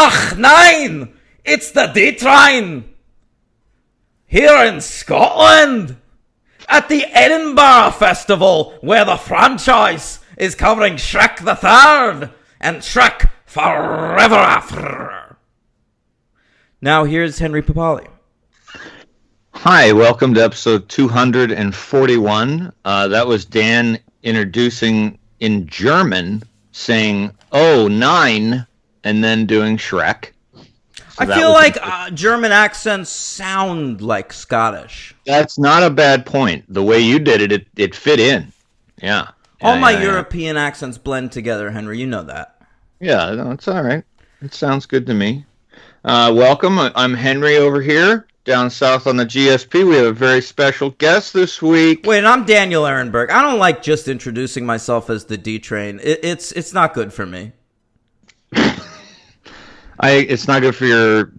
Ach, nein! It's the D-Train! Here in Scotland! At the Edinburgh Festival, where the franchise is covering Shrek the Third and Shrek Forever After. Now here's Henry Papali. Hi, welcome to episode 241. That was Dan introducing in German, saying, "Oh, 9," and then doing Shrek. So I feel like German accents sound like Scottish. That's not a bad point. The way you did it, it fit in. Yeah. All my European accents blend together, Henry. You know that. Yeah, no, it's all right. It sounds good to me. Welcome. I'm Henry over here. Down south on the GSP, we have a very special guest this week. Wait, and I'm Daniel Ehrenberg. I don't like just introducing myself as the D-Train. It's not good for me. It's not good for your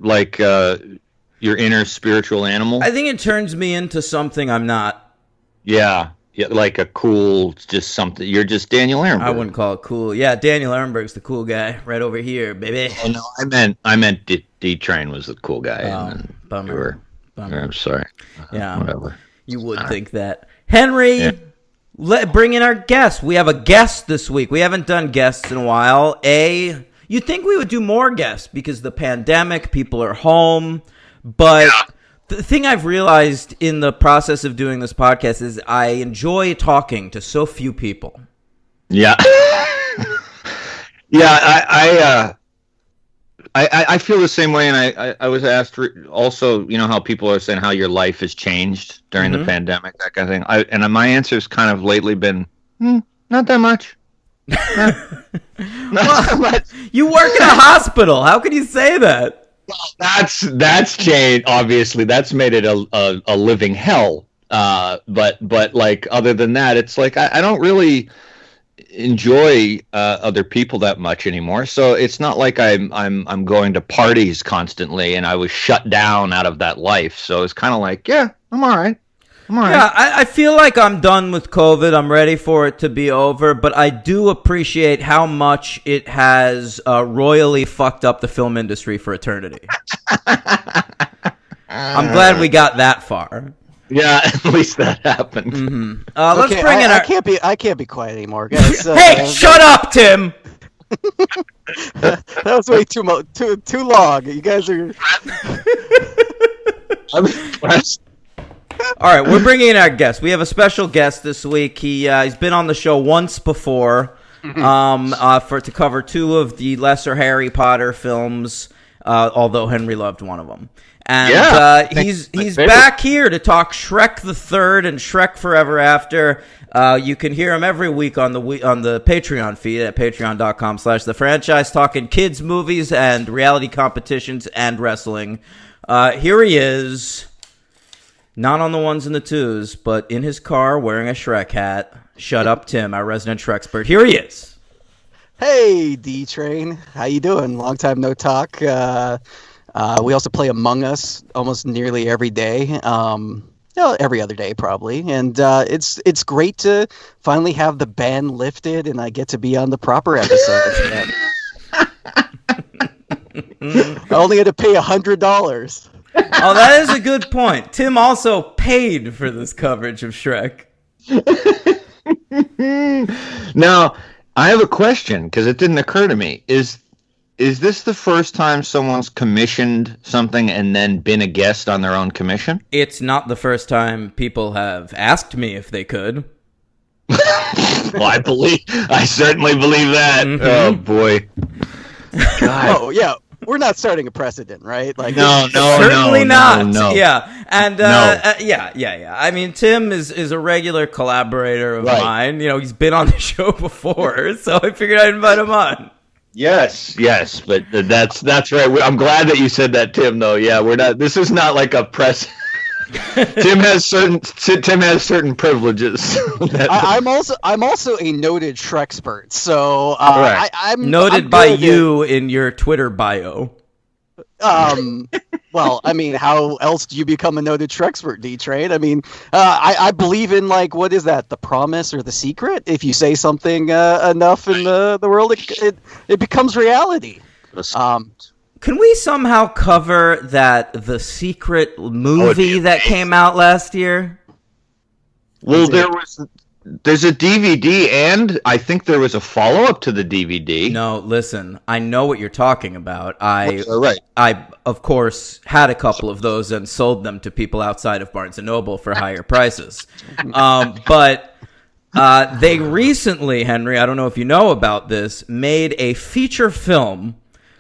your inner spiritual animal. I think it turns me into something I'm not. Yeah, like a cool, just something. You're just Daniel Ehrenberg. I wouldn't call it cool. Yeah, Daniel Ehrenberg's the cool guy right over here, baby. Oh no, I meant D-Train was the cool guy. Oh, bummer. I'm sorry. Yeah, whatever. You would think that, Henry. Yeah. Bring in our guest. We have a guest this week. We haven't done guests in a while. You'd think we would do more guests because the pandemic, people are home. But the thing I've realized in the process of doing this podcast is I enjoy talking to so few people. Yeah. Yeah, I feel the same way, and I was asked also, you know, how people are saying how your life has changed during the pandemic, that kind of thing. And my answer's kind of lately been, not that much. Not that much. You work in a hospital. How can you say that? Well, that's changed. Obviously, that's made it a living hell. But like other than that, it's like I don't really enjoy other people that much anymore. So it's not like I'm going to parties constantly, and I was shut down out of that life. So it's kind of like, yeah, I'm all right. Yeah, I feel like I'm done with COVID. I'm ready for it to be over, but I do appreciate how much it has royally fucked up the film industry for eternity. I'm glad we got that far. Yeah, at least that happened. Mm-hmm. Let's bring in our... I can't be quiet anymore, guys. Hey, shut up, Tim! That was way too long. You guys are... I'm impressed. All right, we're bringing in our guest. We have a special guest this week. He's been on the show once before to cover two of the lesser Harry Potter films, although Henry loved one of them. And he's back here to talk Shrek the Third and Shrek Forever After. You can hear him every week on the Patreon feed at patreon.com/thefranchise, talking kids, movies, and reality competitions and wrestling. Here he is. Not on the ones and the twos, but in his car wearing a Shrek hat. Shut up, Tim, our resident Shrek expert. Here he is. Hey, D-Train. How you doing? Long time no talk. We also play Among Us almost nearly every day. Every other day probably. And it's great to finally have the ban lifted and I get to be on the proper episode. I only had to pay $100. Oh, that is a good point. Tim also paid for this coverage of Shrek. Now, I have a question because it didn't occur to me. Is this the first time someone's commissioned something and then been a guest on their own commission? It's not the first time people have asked me if they could. Well, I certainly believe that. Mm-hmm. Oh boy. God. Oh yeah. We're not starting a precedent, right? Like certainly not. No. Yeah, and yeah. I mean, Tim is a regular collaborator of mine. You know, he's been on the show before, so I figured I'd invite him on. Yes, but that's right. I'm glad that you said that, Tim. Though, yeah, we're not. This is not like a press. Tim has certain privileges. I'm also a noted Shrek expert, so I'm noted by you in your Twitter bio. Well, I mean, how else do you become a noted Shrek expert, D-Train? I mean, I believe in, like, what is that, the promise or the secret? If you say something enough in the world, it becomes reality. Can we somehow cover that The Secret movie that came out last year? Well, there's a DVD, and I think there was a follow-up to the DVD. No, listen, I know what you're talking about. I Right. of course, had a couple of those and sold them to people outside of Barnes & Noble for higher prices. But they recently, Henry, I don't know if you know about this, made a feature film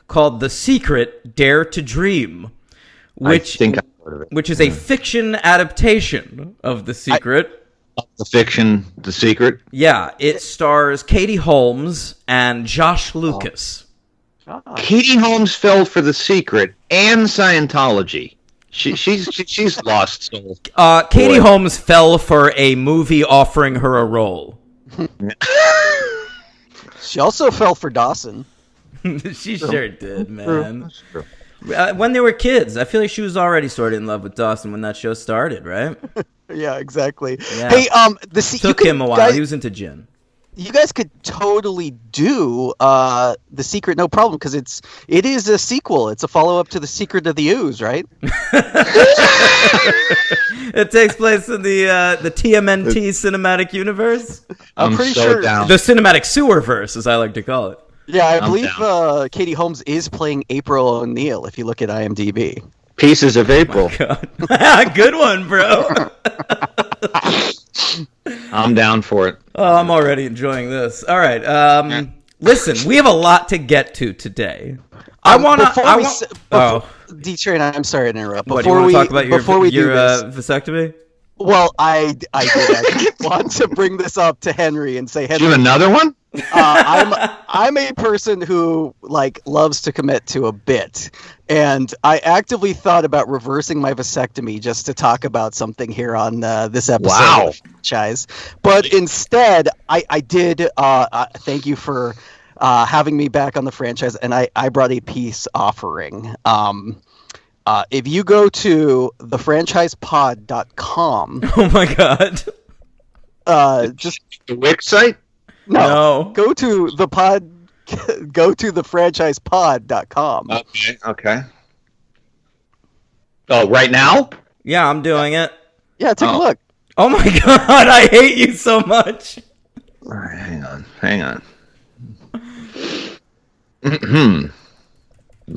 called The Secret, Dare to Dream, which I think I've heard of it. which is a fiction adaptation of The Secret. The fiction, The Secret. Yeah, it stars Katie Holmes and Josh Lucas. Katie Holmes fell for The Secret and Scientology. She's lost soul. Katie Holmes fell for a movie offering her a role. She also fell for Dawson. She sure did, man. When they were kids, I feel like she was already sort of in love with Dawson when that show started, right? Yeah, exactly. Yeah. Hey, Took him a while. He was into gin. You guys could totally do The Secret, no problem, because it is a sequel. It's a follow up to The Secret of the Ooze, right? It takes place in the TMNT cinematic universe. I'm pretty so sure. down. The cinematic sewerverse, as I like to call it. Yeah, I I'm believe down. Katie Holmes is playing April O'Neil. If you look at IMDb. Pieces of April. God. Good one, bro. I'm down for it. Oh, I'm already enjoying this. All right. Listen, we have a lot to get to today. D-Train, I'm sorry to interrupt. What, do you want to talk about your vasectomy? Well, I did actually want to bring this up to Henry and say, Do Henry, you have another one? I'm a person who loves to commit to a bit, and I actively thought about reversing my vasectomy just to talk about something here on this episode Wow. of the franchise. But instead, I did. Thank you for having me back on the franchise, and I brought a peace offering. If you go to thefranchisepod.com, Oh my God. just The Wix site? No. go to thefranchisepod.com. Okay. Oh, right now? Yeah, I'm doing it. Yeah, take a look. Oh my God, I hate you so much. All right, hang on. The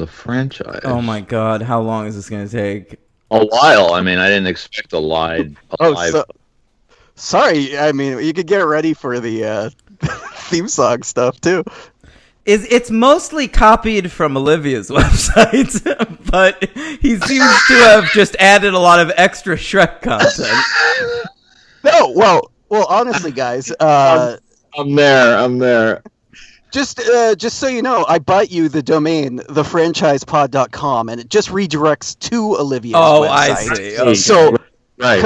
franchise. Oh my God, how long is this going to take? A while. I mean, I didn't expect a live. Sorry. I mean, you could get ready for the theme song stuff too. It's mostly copied from Olivia's website, but he seems to have just added a lot of extra Shrek content. No, well, honestly, guys, I'm there. just so you know, I bought you the domain thefranchisepod.com, and it just redirects to Olivia's website. I see. Okay. So, Right.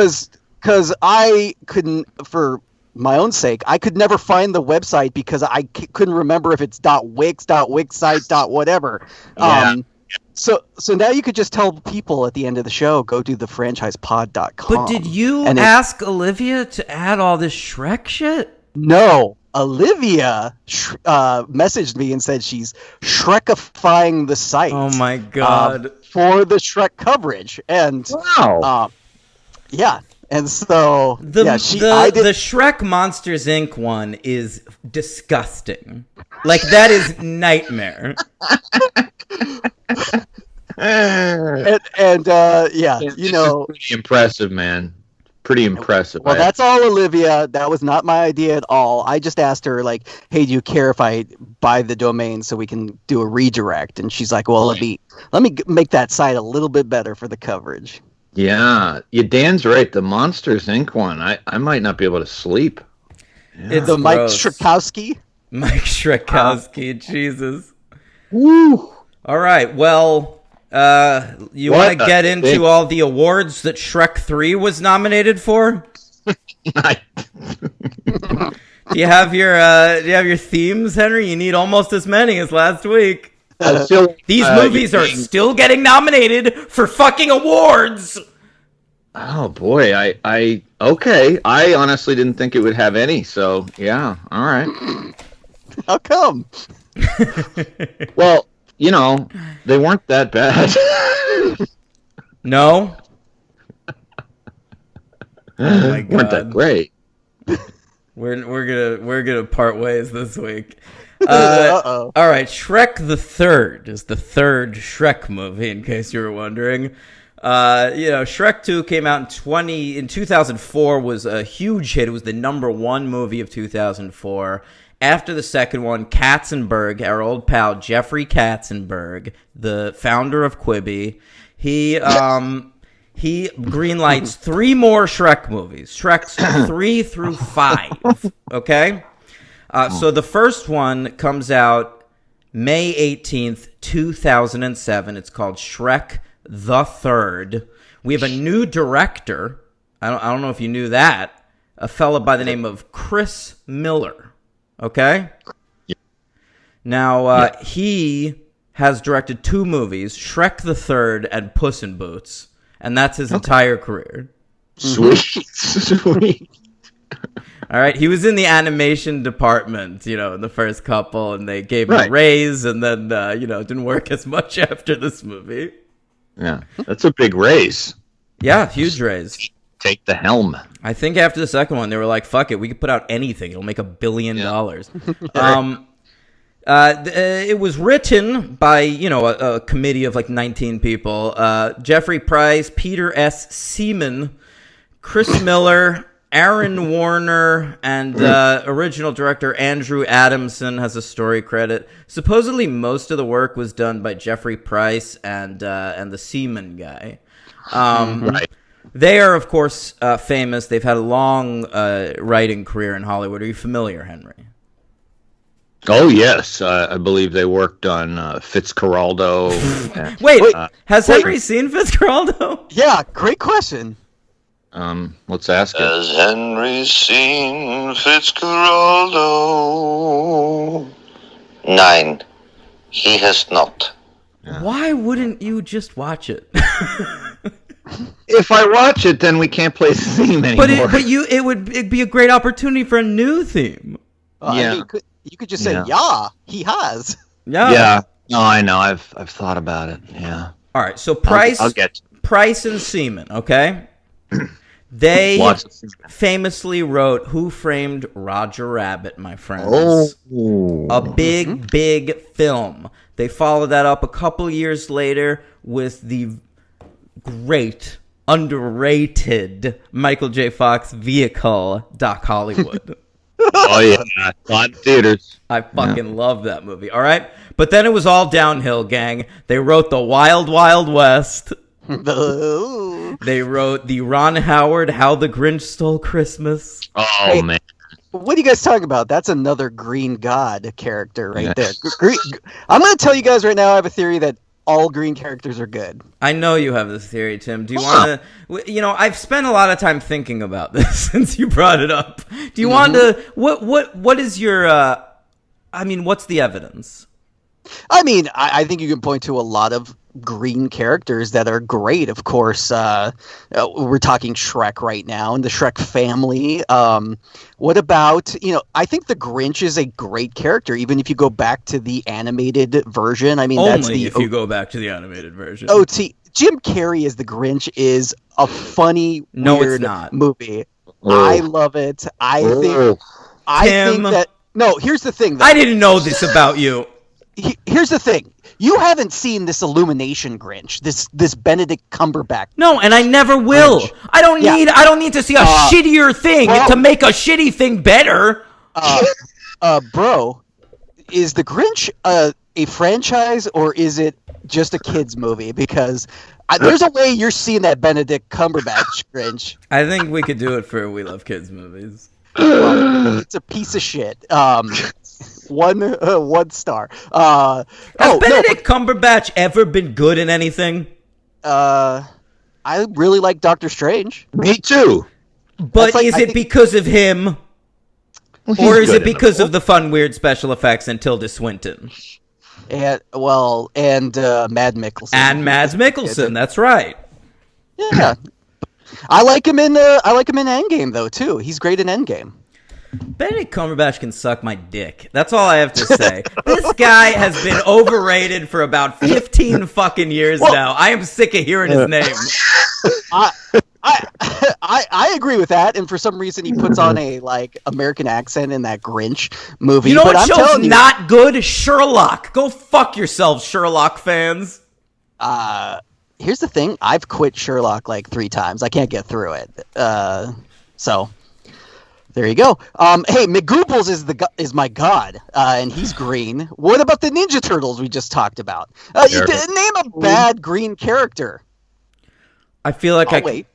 because I couldn't, for my own sake, I could never find the website because I couldn't remember if it's .wix, .wixsite, whatever. Yeah. So now you could just tell people at the end of the show, go to thefranchisepod.com. But did you And ask Olivia to add all this Shrek shit? No, Olivia messaged me and said she's Shrekifying the site. Oh my God. For the Shrek coverage, and Wow. yeah, and so The I did. Shrek Monsters Inc. one is disgusting. Like, that is nightmare. and yeah, you know. Pretty impressive, man. Pretty impressive. Well, that's all Olivia. That was not my idea at all. I just asked her, like, hey, do you care if I buy the domain so we can do a redirect? And she's like, well, let me make that site a little bit better for the coverage. Yeah, Dan's right. The Monsters Inc. one, I might not be able to sleep. It's The Mike gross. Strakowski. Mike Shrekowski, Jesus. Woo! All right, well, you What want to a get into thing. all the awards that Shrek 3 was nominated for? Do you have your themes, Henry? You need almost as many as last week. These movies are still getting nominated for fucking awards. Oh boy, okay. I honestly didn't think it would have any. So yeah, all right. How come? Well, they weren't that bad. No. Oh my God. Weren't that great? We're gonna part ways this week. Uh-oh. All right, Shrek the Third is the third Shrek movie, in case you were wondering. Shrek 2 came out in 2004, was a huge hit. It was the #1 movie of 2004. After the second one, Katzenberg, our old pal Jeffrey Katzenberg, the founder of Quibi, he greenlights 3 more Shrek movies, Shreks 3 through 5. Okay, so the first one comes out May 18th, 2007. It's called Shrek the Third. We have a new director. I don't know if you knew that. A fella by the name of Chris Miller. Okay? Yeah. Now, he has directed 2 movies, Shrek the Third and Puss in Boots. And that's his entire career. Sweet. Sweet. All right? He was in the animation department, in the first couple, and they gave him a raise, and then, didn't work as much after this movie. Yeah, that's a big raise. Yeah, huge raise. Take the helm. I think after the second one, they were like, fuck it, we could put out anything. It'll make $1 billion. It was written by, a committee of like 19 people. Jeffrey Price, Peter S. Seaman, Chris Miller, Aaron Warner, and original director Andrew Adamson has a story credit. Supposedly, most of the work was done by Jeffrey Price and the Seaman guy. Right. They are, of course, famous. They've had a long writing career in Hollywood. Are you familiar, Henry? Oh, yes. I believe they worked on Fitzcarraldo. Wait, has Henry seen Fitzcarraldo? Yeah, great question. Let's ask it. Has Henry seen Fitzcarraldo? 9. He has not. Yeah. Why wouldn't you just watch it? If I watch it, then we can't play the theme anymore. It'd be a great opportunity for a new theme. Yeah. You could just say, yeah, he has. Yeah. No, I know. I've thought about it. Yeah. All right. So Price, I'll get Price and Seaman. Okay. They famously wrote Who Framed Roger Rabbit, my friends. Oh. A big film. They followed that up a couple years later with the great, underrated Michael J. Fox vehicle, Doc Hollywood. Oh, yeah. On theaters. I fucking love that movie. All right. But then it was all downhill, gang. They wrote The Wild Wild West. They wrote the Ron Howard How the Grinch Stole Christmas. Oh, man. What are you guys talking about? That's another Green God character right there. I'm going to tell you guys right now, I have a theory that all green characters are good. I know you have this theory, Tim. Do you want to... I've spent a lot of time thinking about this since you brought it up. Do you want to... What is your... what's the evidence? I think you can point to a lot of green characters that are great. Of course, we're talking Shrek right now and the Shrek family. What about, I think the Grinch is a great character, even if you go back to the animated version. Only if you go back to the animated version. Jim Carrey as the Grinch is a funny, weird it's not. movie. Oh. I love it. I think that... No, here's the thing, though. I didn't know this about you. Here's the thing. You haven't seen this Illumination Grinch, this Benedict Cumberbatch. No, and I never will. Grinch. I don't need to see a shittier thing to make a shitty thing better. Bro, is the Grinch a franchise or is it just a kids movie? Because there's a way you're seeing that Benedict Cumberbatch Grinch. I think we could do it for We Love Kids movies. Well, it's a piece of shit. One star. Has Benedict Cumberbatch ever been good in anything? I really like Doctor Strange. Me too. But is it because of him? Or is it because of the fun, weird special effects and Tilda Swinton? And Mad Mikkelsen. And Mads Mikkelsen, that's right. Yeah. I like him in Endgame though too. He's great in Endgame. Benedict Cumberbatch can suck my dick. That's all I have to say. This guy has been overrated for about 15 fucking years now. I am sick of hearing his name. I agree with that, and for some reason he puts on a American accent in that Grinch movie. You know but what I'm show's telling you, not good? Sherlock. Go fuck yourselves, Sherlock fans. here's the thing: I've quit Sherlock like 3 times. I can't get through it. So there you go. Hey, McGoobles is my god, and he's green. What about the Ninja Turtles we just talked about? Name a bad green character. I feel like wait.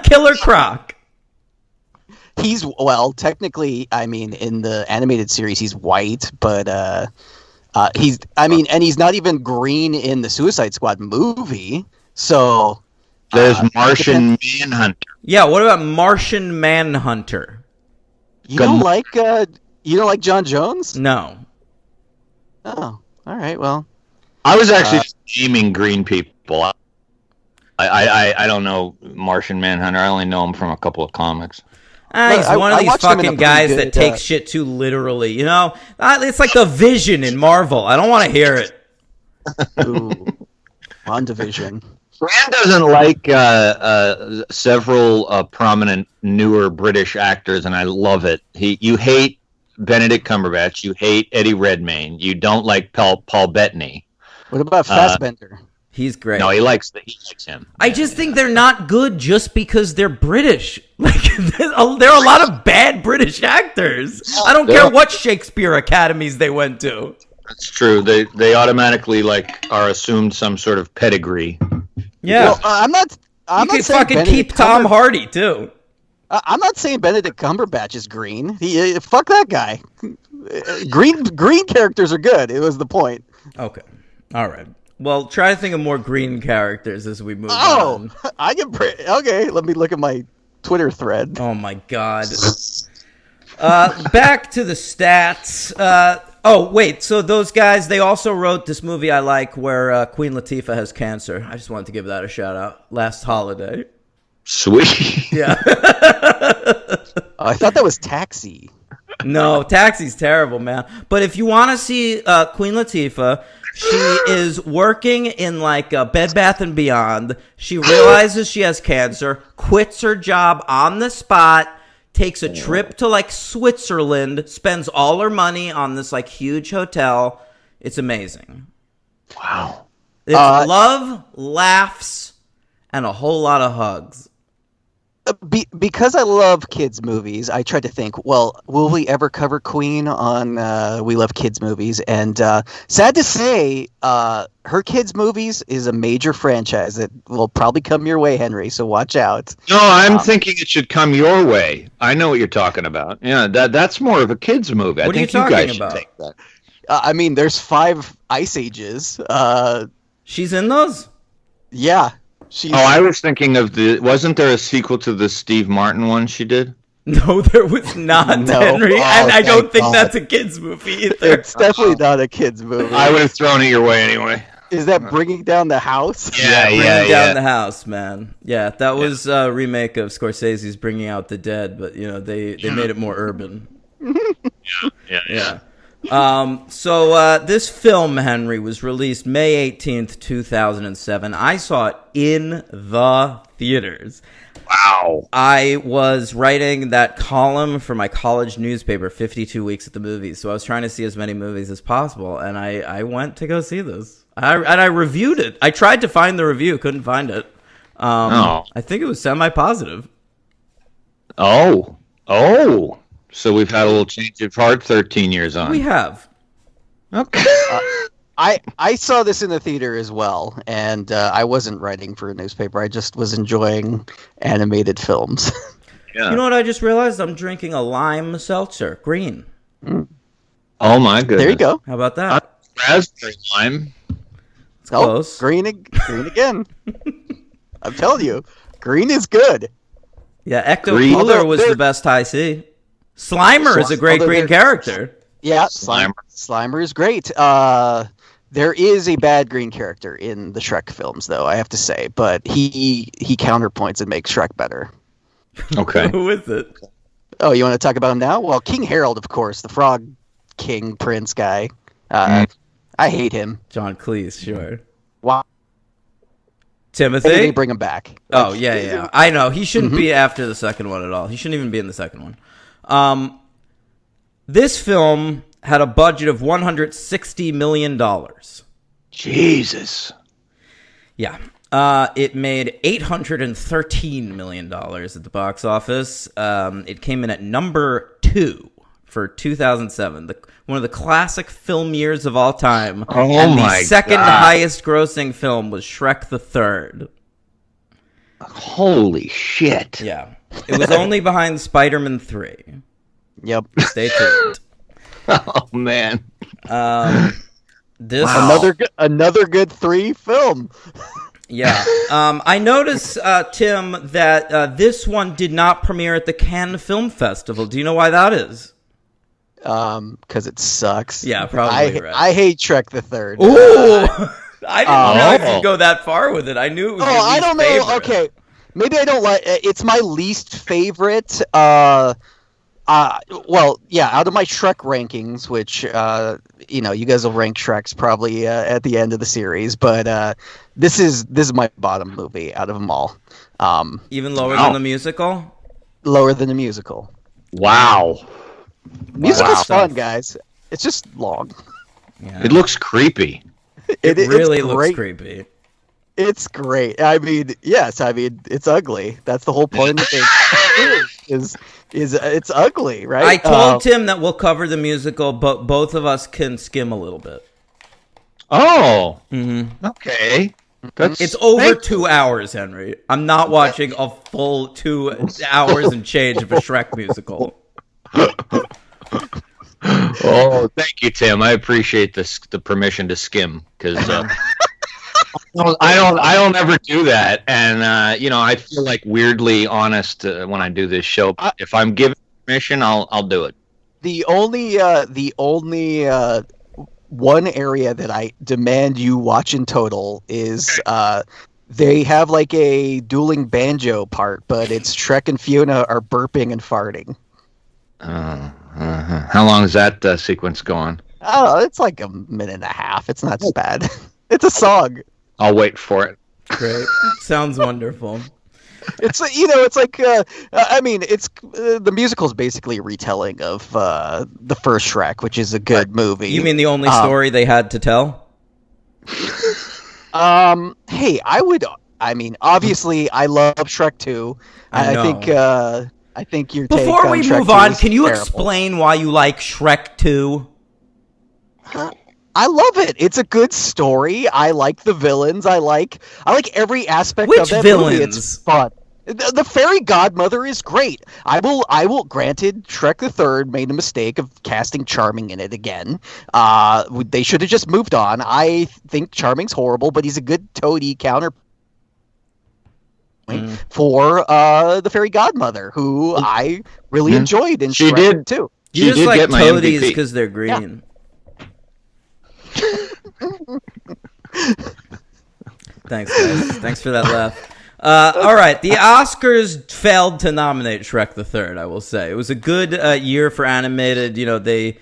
Killer Croc. Technically, I mean, in the animated series, he's white, but he's not even green in the Suicide Squad movie. So there's Martian Manhunter. Yeah, what about Martian Manhunter? You don't like John Jones? No. Oh, all right. Well, I was actually just naming green people. I don't know Martian Manhunter. I only know him from a couple of comics. He's one of these fucking guys that takes shit too literally. You know, it's like the Vision in Marvel. I don't want to hear it. Ooh, WandaVision. Fran doesn't like several prominent newer British actors, and I love it. You hate Benedict Cumberbatch. You hate Eddie Redmayne. You don't like Paul Bettany. What about Fassbender? He's great. No, he likes him. I just think they're not good just because they're British. Like there are a lot of bad British actors. I don't care what Shakespeare academies they went to. That's true. They automatically are assumed some sort of pedigree. Yeah, well, I'm not. You could fucking keep Tom Hardy too. I'm not saying Benedict Cumberbatch is green. Fuck that guy. Green characters are good. It was the point. Okay, all right. Well, try to think of more green characters as we move on. Oh, I can. Okay, let me look at my Twitter thread. Oh my god. Back to the stats. Wait. So those guys, they also wrote this movie I like where Queen Latifah has cancer. I just wanted to give that a shout out. Last Holiday. Sweet. Yeah. I thought that was Taxi. No, Taxi's terrible, man. But if you want to see Queen Latifah, she is working in a Bed Bath & Beyond. She realizes she has cancer, quits her job on the spot, takes a trip to Switzerland, spends all her money on this huge hotel. It's amazing. Wow. It's love, laughs, and a whole lot of hugs. Because I love kids movies, I tried to think, well, will we ever cover Queen on We Love Kids Movies? And sad to say, her kids movies is a major franchise that will probably come your way, Henry, so watch out. No, I'm thinking it should come your way. I know what you're talking about. Yeah, that's more of a kids movie. What I think are you talking guys about? should take that. I mean, there's 5 Ice Ages. She's in those? Yeah. I was thinking of wasn't there a sequel to the Steve Martin one she did? No, there was not, No. Henry. And I don't think God. that's a kid's movie either. It's definitely not a kids movie. I would have thrown it your way anyway. Is that Bringing Down the House? Bringing Down the House, man. Yeah, that was a remake of Scorsese's Bringing Out the Dead, but they made it more urban. Yeah. So this film, Henry, was released May 18th, 2007. I saw it in the theaters. Wow. I was writing that column for my college newspaper, 52 Weeks at the Movies. So I was trying to see as many movies as possible, and I went to go see this. I reviewed it. I tried to find the review, couldn't find it. I think it was semi-positive. Oh. So we've had a little change of heart 13 years on. We have. Okay. I saw this in the theater as well, and I wasn't writing for a newspaper. I just was enjoying animated films. Yeah. You know what I just realized? I'm drinking a lime seltzer, green. Oh my goodness. There you go. How about that? Raspberry lime. It's close. Green again. I'm telling you, green is good. Yeah, Ecto Cooler was the best high C. Slimer is a great green character. Yeah, Slimer is great. There is a bad green character in the Shrek films, though, I have to say, but he counterpoints and makes Shrek better. Okay. Who is it? Oh, you want to talk about him now? Well, King Harold, of course, the Frog King Prince guy. I hate him. John Cleese, sure. Wow. Timothy? They bring him back. Oh, yeah. I know. He shouldn't be after the second one at all. He shouldn't even be in the second one. This film had a budget of $160 million. Jesus. Yeah. It made $813 million at the box office. It came in at number 2 for 2007. One of the classic film years of all time. Oh, and the my second God. highest grossing film was Shrek the Third. Holy shit. Yeah. It was only behind Spider-Man 3. Yep. Stay tuned. Oh, man. This Another good 3 film. Yeah. I noticed, Tim, that this one did not premiere at the Cannes Film Festival. Do you know why that is? Because it sucks. Yeah, probably right. I hate Shrek the Third. Ooh! I didn't realize you'd go that far with it. I knew it was your least I don't know. favorite. Okay. Maybe I don't like it's my least favorite. Well, yeah, out of my Shrek rankings, which you guys will rank Shreks probably at the end of the series, but this is my bottom movie out of them all. Even lower than the musical? Lower than the musical. Wow. Musical's fun, guys. It's just long. Yeah. It looks creepy. It really it's looks great. creepy. It's great. I mean, yes. I mean, it's ugly. That's the whole point of it. Is it's ugly, right? I told Tim that we'll cover the musical, but both of us can skim a little bit. Oh. Mm-hmm. Okay. It's over 2 hours, Henry. I'm not watching a full 2 hours and change of a Shrek musical. Oh, thank you, Tim. I appreciate the permission to skim, because I don't ever do that, and I feel like weirdly honest when I do this show. If I'm given permission, I'll do it. The only one area that I demand you watch in total is they have like a dueling banjo part, but it's Shrek and Fiona are burping and farting. How long does that sequence go on? Oh, it's like a minute and a half. It's not so bad. It's a song. I'll wait for it. Great. Sounds wonderful. It's it's like I mean, it's the musical's basically a retelling of the first Shrek, which is a good movie. You mean the only story they had to tell? Hey, I mean, obviously, I love Shrek 2. I think your take Before on we Shrek move 2 on, is can you terrible. explain why you like Shrek 2? I love it. It's a good story. I like the villains. I like every aspect Which of that villains? movie. It's fun. The fairy godmother is great. I will. Granted, Shrek the Third made a mistake of casting Charming in it again. They should have just moved on. I think Charming's horrible, but he's a good toady counter for the fairy godmother, who I really enjoyed in She Shrek did. too. You She just did like get my toadies MVP. because they're green. Thanks, guys. Thanks for that laugh. All right, the Oscars failed to nominate Shrek the Third. I will say it was a good year for animated. They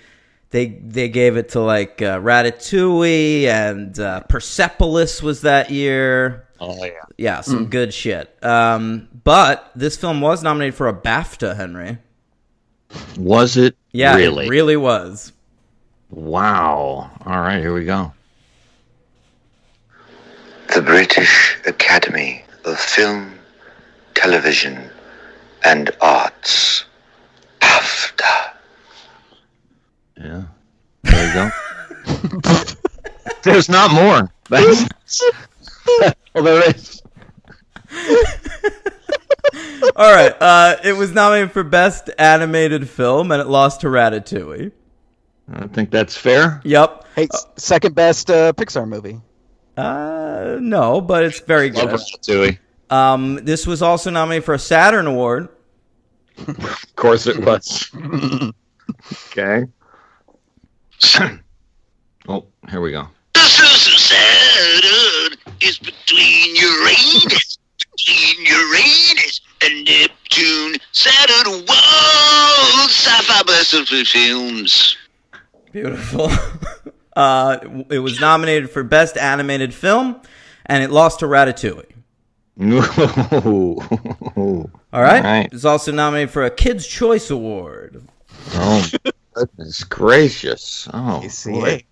gave it to like Ratatouille and Persepolis was that year. Oh yeah. Yeah, some good shit. But this film was nominated for a BAFTA, Henry. Was it? Yeah, Really? it really was. Wow. All right, here we go. The British Academy of Film, Television and Arts. BAFTA. Yeah. There you go. There's not more. Well, there is. All right, it was nominated for Best Animated Film, and it lost to Ratatouille. I think that's fair. Yep. Hey, second best Pixar movie. No, but it's very Love good. Ratatouille. This was also nominated for a Saturn Award. Of course it was. Okay. Oh, here we go. Saturn is between Uranus and Neptune, Saturn, whoa, sci-fi best of films. Beautiful. It was nominated for Best Animated Film, and it lost to Ratatouille. All right. It's also nominated for a Kids' Choice Award. Oh, goodness gracious. Oh, KCA. boy.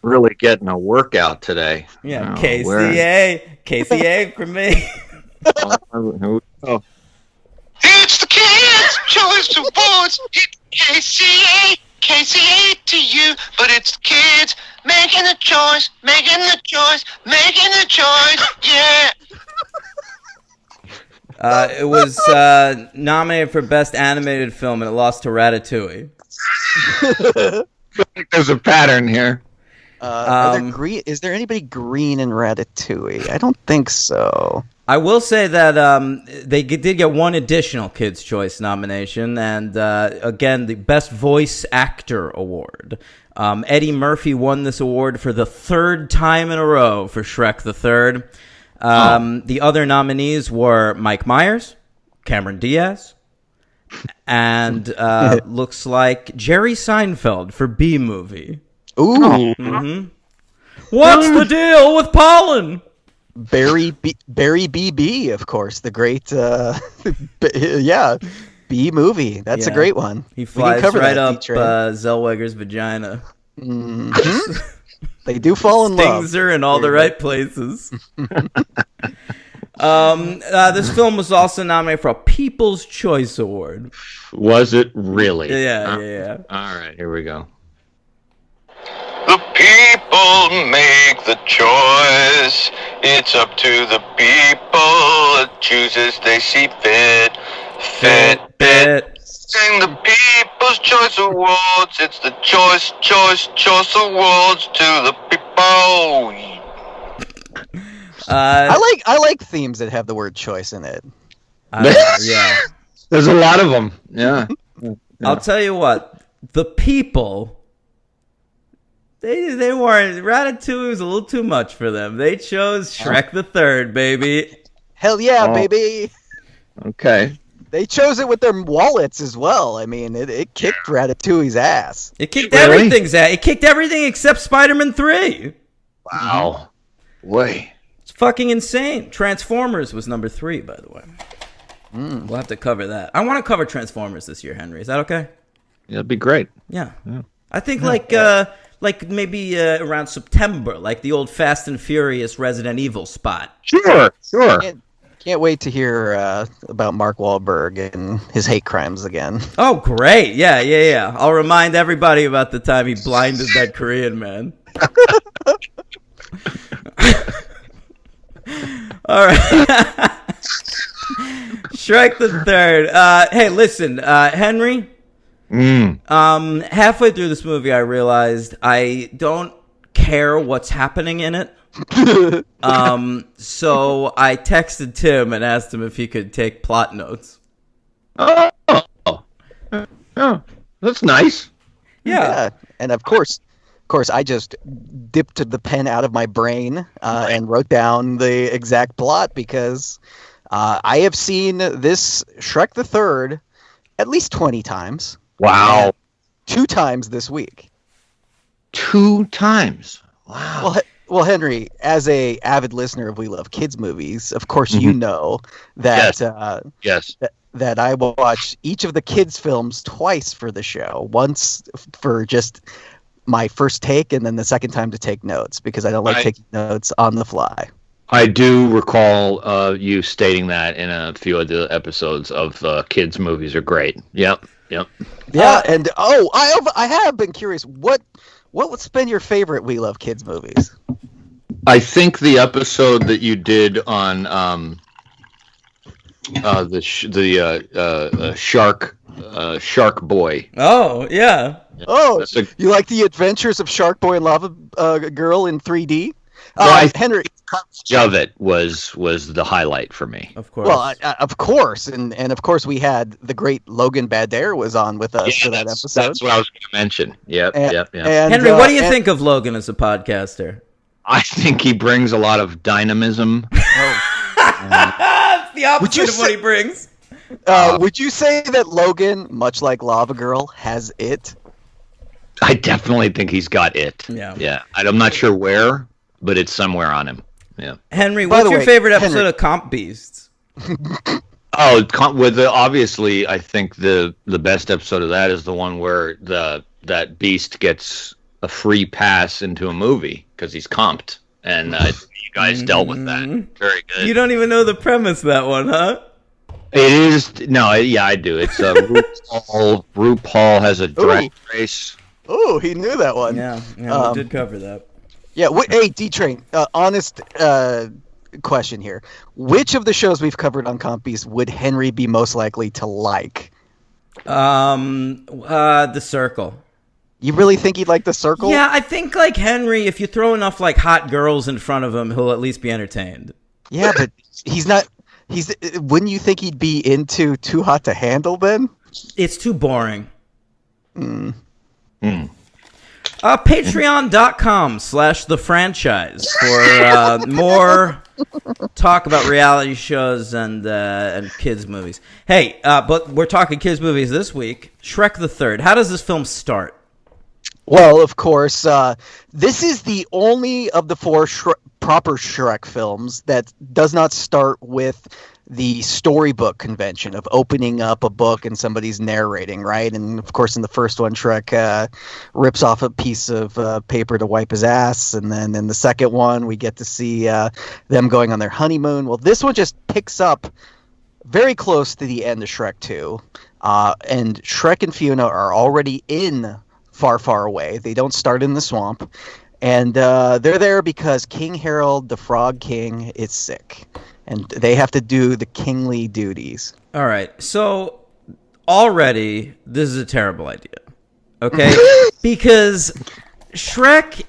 Really getting a workout today. Yeah, Oh, KCA for me. Oh, It's the Kids' Choice Awards. KCA to you, but it's the kids making the choice, yeah. It was nominated for Best Animated Film, and it lost to Ratatouille. there's a pattern here. Are there green? Is there anybody green in Ratatouille? I don't think so. I will say that they did get one additional Kids' Choice nomination, and again, the Best Voice Actor Award. Eddie Murphy won this award for the third time in a row for Shrek the Third. The other nominees were Mike Myers, Cameron Diaz, and looks like Jerry Seinfeld for B Movie. Ooh, What's the deal with pollen? Barry BB, of course, the great, B Movie. That's a great one. He We can flies cover right that, up D-Train. Zellweger's vagina. They do fall in love. Stings her in all the right places. This film was also nominated for a People's Choice Award. Was it really? Yeah. All right, here we go. The people make the choice. It's up to the people that chooses they see fit. Bit. Sing the People's Choice Awards. It's the choice awards to the people. I like themes that have the word choice in it. Yeah. There's a lot of them. Yeah. I'll tell you what. The people... They weren't. Ratatouille was a little too much for them. They chose Shrek the Third, baby. Hell yeah, baby! Okay. They chose it with their wallets as well. I mean, it kicked Ratatouille's ass. It kicked everything's ass. It kicked everything except Spider-Man 3. Wow. Way. It's fucking insane. Transformers was number 3, by the way. We'll have to cover that. I want to cover Transformers this year, Henry. Is that okay? Yeah, that'd be great. Yeah. I think like maybe around September, like the old Fast and Furious Resident Evil spot. Sure. Can't wait to hear about Mark Wahlberg and his hate crimes again. Oh, great. Yeah. I'll remind everybody about the time he blinded that Korean man. All right. Shrek the Third. Hey, listen, Henry. Halfway through this movie, I realized I don't care what's happening in it. So I texted Tim and asked him if he could take plot notes. Oh, that's nice. Yeah. And of course, I just dipped the pen out of my brain and wrote down the exact plot because I have seen this Shrek the Third at least 20 times. Wow. 2 times this week. 2 times. Wow. Well, Henry, as a avid listener of We Love Kids movies, of course you know that Yes. that I watch each of the kids films twice for the show. Once for just my first take, and then the second time to take notes because I don't like taking notes on the fly. I do recall you stating that in a few of the episodes of kids movies are great. Yep. Yeah, and I have been curious. What's been your favorite We Love Kids movies? I think the episode that you did on the Shark Boy. Oh, yeah. Oh, you like the Adventures of Shark Boy and Lava Girl in 3D? Henry, of it was the highlight for me. Of course. Well, of course, and of course we had the great Logan Badair was on with us for that episode. That's what I was going to mention. Yep. And, Henry, what do you think of Logan as a podcaster? I think he brings a lot of dynamism. It's the opposite of what he brings. Would you say that Logan, much like Lava Girl, has it? I definitely think he's got it. Yeah. I'm not sure where, but it's somewhere on him. Yeah. Henry, what's your favorite episode of Comp Beasts? Obviously, I think the best episode of that is the one where that beast gets a free pass into a movie because he's comped, and you guys dealt with that. Very good. You don't even know the premise of that one, huh? It is I do. It's RuPaul has a drag race. Oh, he knew that one. Yeah, we did cover that. Yeah. Hey, D-Train. Honest question here: which of the shows we've covered on Comp Beast would Henry be most likely to like? The Circle. You really think he'd like The Circle? Yeah, I think like Henry, if you throw enough like hot girls in front of him, he'll at least be entertained. Yeah, but he's not. Wouldn't you think he'd be into Too Hot to Handle then? It's too boring. Patreon.com/thefranchise for more talk about reality shows and kids movies. Hey, but we're talking kids movies this week. Shrek the Third. How does this film start? Well, of course, this is the only of the four proper Shrek films that does not start with the storybook convention of opening up a book and somebody's narrating, right? And of course, in the first one, Shrek rips off a piece of paper to wipe his ass, and then in the second one, we get to see them going on their honeymoon. Well, this one just picks up very close to the end of Shrek 2, and Shrek and Fiona are already in Far, Far Away. They don't start in the swamp, and they're there because King Harold, the Frog King, is sick. And they have to do the kingly duties. All right. So already, this is a terrible idea. Okay? Because Shrek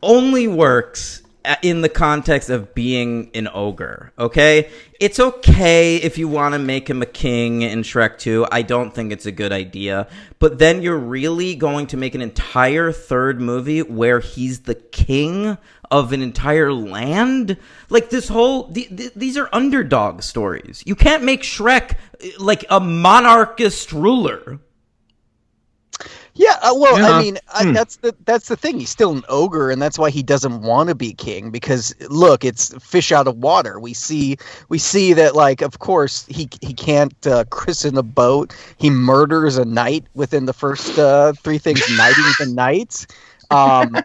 only works in the context of being an ogre. Okay? It's okay if you want to make him a king in Shrek 2. I don't think it's a good idea. But then you're really going to make an entire third movie where he's the king of an entire land? Like this whole these are underdog stories. You can't make Shrek like a monarchist ruler. Yeah, I mean, that's the thing. He's still an ogre, and that's why he doesn't want to be king. Because look, it's fish out of water. We see that, like, of course, he can't christen a boat. He murders a knight within the first three things, knighting the knights. Do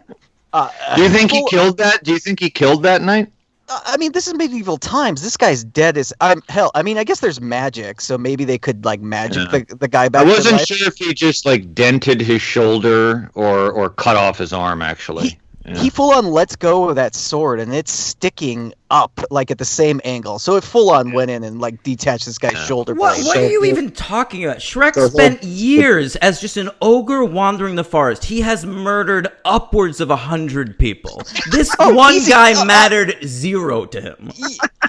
you think he killed that? Do you think he killed that knight? I mean, this is medieval times. This guy's dead as hell. I mean, I guess there's magic, so maybe they could like magic the guy back. I wasn't sure if he just like dented his shoulder or cut off his arm. Actually, he full on lets go of that sword, and it's sticking up like at the same angle. So it full on went in and like detached this guy's shoulder blade. What are you even talking about? Shrek spent years as just an ogre wandering the forest. He has murdered upwards of 100 people. This one guy mattered zero to him.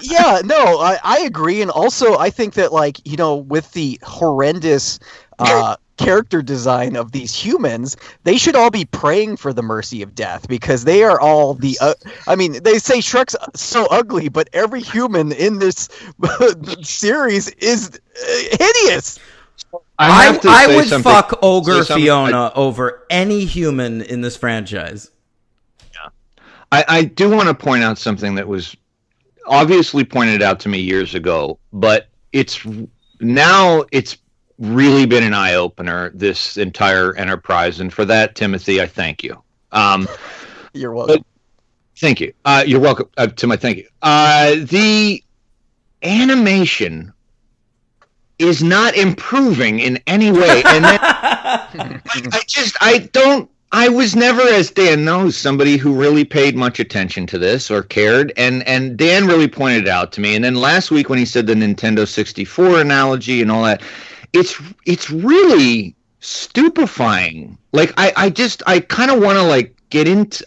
Yeah, no, I agree, and also I think that like with the horrendous character design of these humans, they should all be praying for the mercy of death because they are all they say Shrek's so ugly, but every human in this series is hideous. I would fuck Ogre Fiona over any human in this franchise. Yeah, I do want to point out something that was obviously pointed out to me years ago, but it's really been an eye-opener, this entire enterprise, and for that, Timothy, I thank you. You're welcome. Thank you. You're welcome. Tim, I thank you. The animation is not improving in any way, and then, I was never, as Dan knows, somebody who really paid much attention to this or cared, and Dan really pointed it out to me, and then last week when he said the Nintendo 64 analogy and all that, it's really stupefying. Like I kind of want to like get into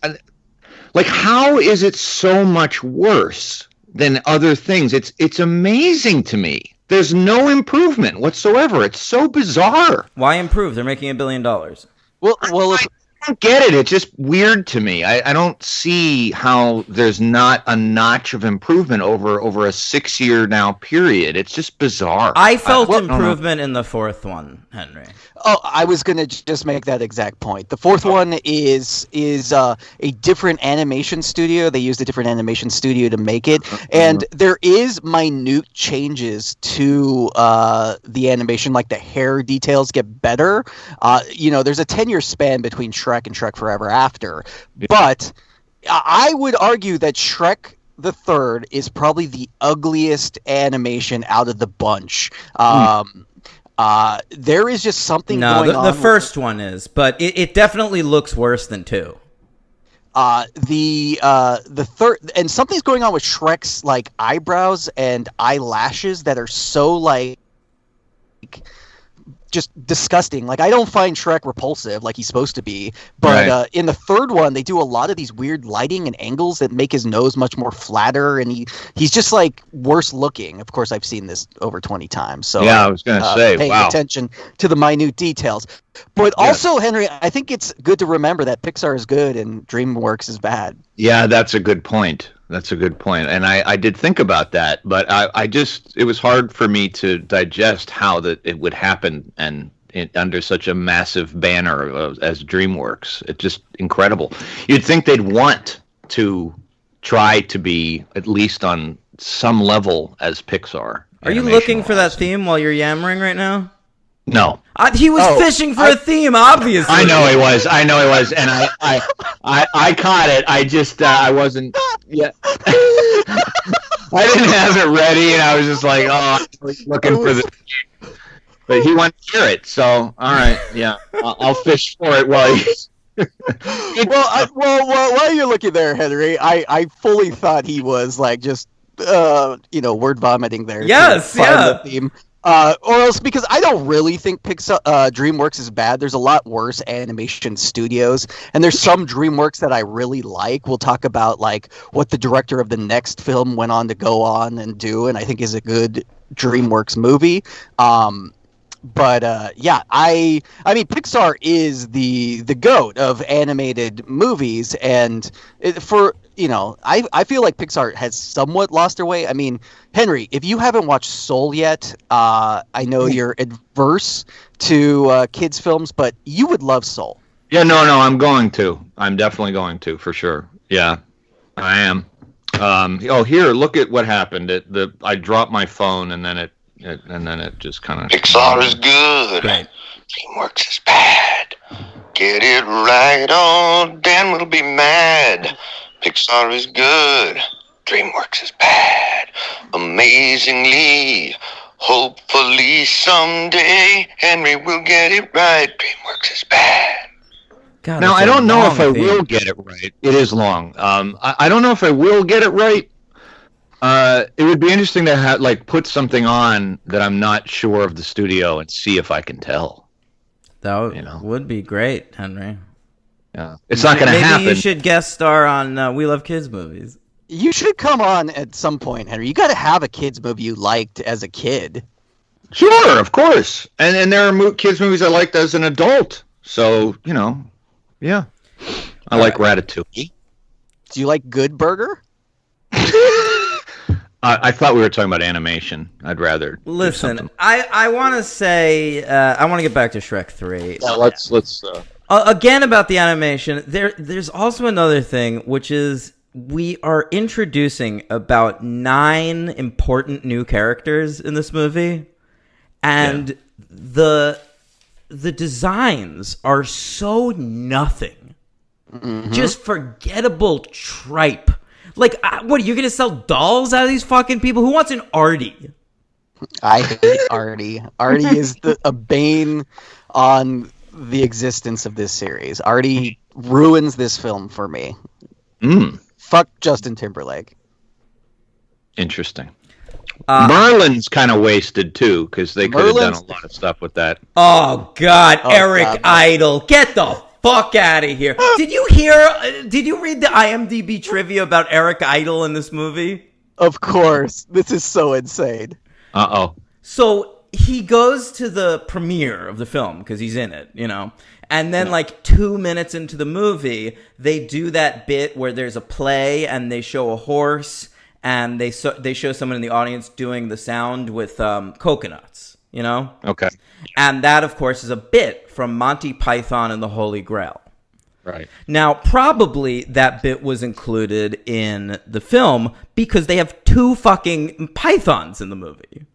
like how is it so much worse than other things? It's amazing to me. There's no improvement whatsoever. It's so bizarre. Why improve? They're making $1 billion. Well, don't get it. It's just weird to me. I don't see how there's not a notch of improvement over a 6-year now period. It's just bizarre. I felt improvement in the fourth one, Henry. Oh, I was going to just make that exact point. The fourth one is a different animation studio. They used a different animation studio to make it, and there is minute changes to the animation, like the hair details get better. There's a 10-year span between Shrek and Shrek Forever After, but I would argue that Shrek the Third is probably the ugliest animation out of the bunch. There is just something going on. The first one is, but it definitely looks worse than 2. The third, and something's going on with Shrek's like eyebrows and eyelashes that are so like just disgusting. Like, I don't find Shrek repulsive like he's supposed to be, but Right. In the third one they do a lot of these weird lighting and angles that make his nose much more flatter, and he's just like worse looking. Of course, I've seen this over 20 times, so Yeah, I was gonna say, paying wow. attention to the minute details. But also, Henry, I think it's good to remember that Pixar is good and DreamWorks is bad. Yeah, that's a good point. And I did think about that, but it was hard for me to digest how that it would happen under such a massive banner as DreamWorks. It's just incredible. You'd think they'd want to try to be at least on some level as Pixar. Are you looking for that theme while you're yammering right now? No. He was fishing for a theme, obviously. I know he was, and I caught it. I just I wasn't. Yeah, I didn't have it ready, and I was just like, I was looking for the. But he wanted to hear it, so all right, yeah, I'll fish for it while he's. While you're looking there, Henry, I fully thought he was like just word vomiting there. Yes, yeah. The theme. Or else, because I don't really think DreamWorks is bad. There's a lot worse animation studios, and there's some DreamWorks that I really like. We'll talk about like what the director of the next film went on to go on and do, and I think is a good DreamWorks movie. But I mean, Pixar is the goat of animated movies, and I feel like Pixar has somewhat lost their way. I mean, Henry, if you haven't watched Soul yet, I know you're adverse to kids films, but you would love Soul. Yeah, no, I'm going to. I'm definitely going to, for sure. Yeah, I am. Here, look at what happened. I dropped my phone, and then it just kind of. Pixar is good. Right. DreamWorks is bad. Get it right, or Dan will be mad. Pixar is good. DreamWorks is bad. Amazingly, hopefully someday Henry will get it right. DreamWorks is bad. God, Now, that's I a don't know long if I theme. will get it right. It is long. I don't know if I will get it right. It would be interesting to put something on that I'm not sure of the studio and see if I can tell. That would be great, Henry. Yeah, it's not going to happen. Maybe you should guest star on We Love Kids movies. You should come on at some point, Henry. You got to have a kids movie you liked as a kid. Sure, of course. And there are kids movies I liked as an adult. So yeah, I like Ratatouille. Do you like Good Burger? I thought we were talking about animation. I'd rather Listen, I want to say I want to get back to Shrek 3. Yeah, let's. Again, about the animation, there's also another thing, which is we are introducing about 9 important new characters in this movie, and the designs are so nothing. Mm-hmm. Just forgettable tripe. Like, what, are you going to sell dolls out of these fucking people? Who wants an Artie? I hate Artie. Artie is a bane on the existence of this series. Artie ruins this film for me. Fuck Justin Timberlake. Interesting. Merlin's kind of wasted too, because they could have done a lot of stuff with that. Oh God, Eric Idle, get the fuck out of here! Did you read the IMDb trivia about Eric Idle in this movie? Of course, this is so insane. Uh-oh. So he goes to the premiere of the film because he's in it, And then, like 2 minutes into the movie, they do that bit where there's a play and they show a horse and they show someone in the audience doing the sound with coconuts, you know? Okay. And that, of course, is a bit from Monty Python and the Holy Grail. Right. Now, probably that bit was included in the film because they have 2 fucking pythons in the movie.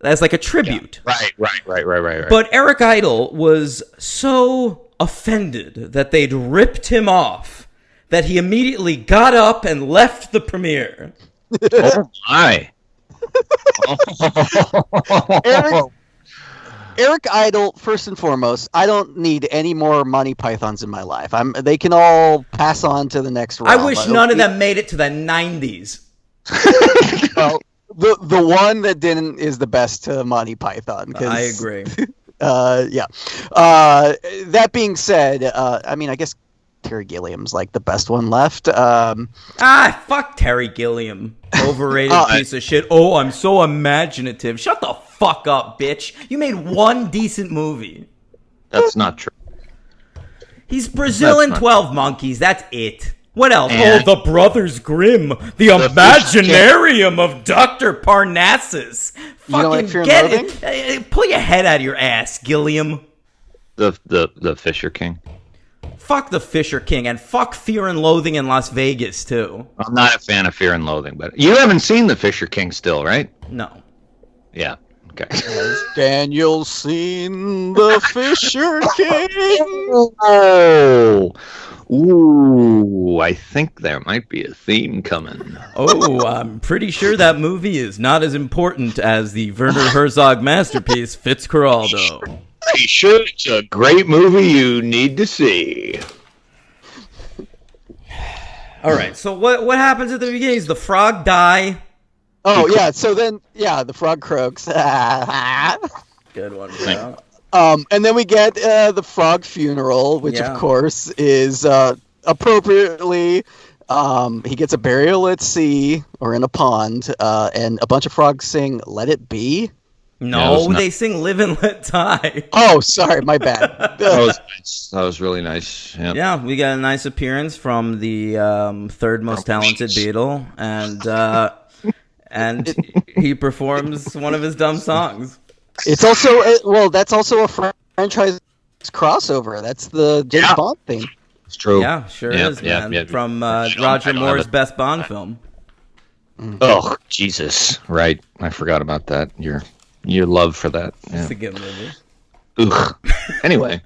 That's like a tribute. Yeah. Right. But Eric Idle was so offended that they'd ripped him off that he immediately got up and left the premiere. Oh my. Eric Idle, first and foremost, I don't need any more Monty Pythons in my life. They can all pass on to the next round. I wish none of them made it to the 90s. Well, the one that didn't is the best to Monty Python. I agree. Yeah. That being said, I mean, I guess Terry Gilliam's like the best one left. Fuck Terry Gilliam. Overrated piece of shit. Oh, I'm so imaginative. Shut the fuck up, bitch. You made one decent movie. That's not true. He's Brazil in 12 Monkeys. That's it. What else? And the Brothers Grimm. The Imaginarium of Dr. Parnassus. You don't like Fucking Fear and get it. Pull your head out of your ass, Gilliam. The Fisher King. Fuck the Fisher King and fuck Fear and Loathing in Las Vegas, too. I'm not a fan of Fear and Loathing, but you haven't seen the Fisher King still, right? No. Yeah. Okay. Has Daniel seen the Fisher King? Oh. Ooh, I think there might be a theme coming. Oh, I'm pretty sure that movie is not as important as the Werner Herzog masterpiece, Fitzcarraldo. Pretty sure it's a great movie you need to see. All right, so what happens at the beginning? Does the frog die? Oh, yeah, so then, the frog croaks. Good one, bro. And then we get the frog funeral, which of course is appropriately, he gets a burial at sea or in a pond, and a bunch of frogs sing "Let It Be." No, they sing "Live and Let Die." Oh, sorry, my bad. That was nice. That was really nice. Yep. Yeah, we got a nice appearance from the third most talented Beatle, and he performs one of his dumb songs. It's also that's also a franchise crossover. That's the James Bond theme. It's true. Yeah, sure is, man. From Roger Moore's best Bond film. Oh, Jesus! Right, I forgot about that. Your love for that. Yeah. It's a good movie. Ugh. Anyway.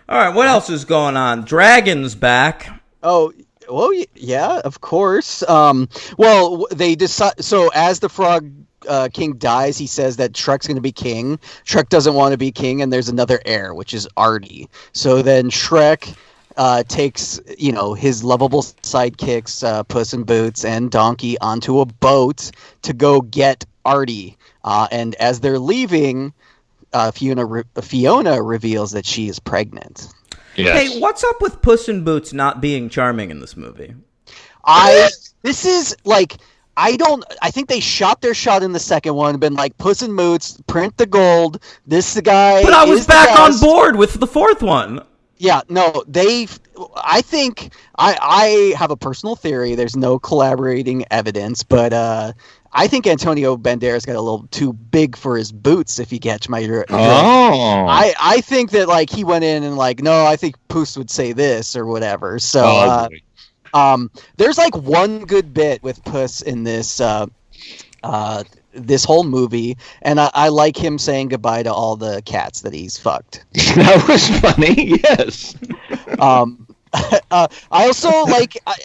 All right, what else is going on? Dragon's back. Oh, well, yeah, of course. Well, they decide. So as the Frog King dies, he says that Shrek's going to be king. Shrek doesn't want to be king, and there's another heir, which is Artie. So then Shrek takes, his lovable sidekicks, Puss in Boots and Donkey, onto a boat to go get Artie. And as they're leaving, Fiona reveals that she is pregnant. Yes. Hey, what's up with Puss in Boots not being charming in this movie? I think they shot their shot in the second one and been like, Puss in Boots, print the gold, this the guy. But I was back on board with the fourth one. Yeah, no, I think, I have a personal theory, there's no collaborating evidence, but I think Antonio Banderas got a little too big for his boots, if you catch my drift. Oh. I think that, he went in and, no, I think Puss would say this or whatever. So, there's, one good bit with Puss in this this whole movie, and I like him saying goodbye to all the cats that he's fucked. That was funny, yes. I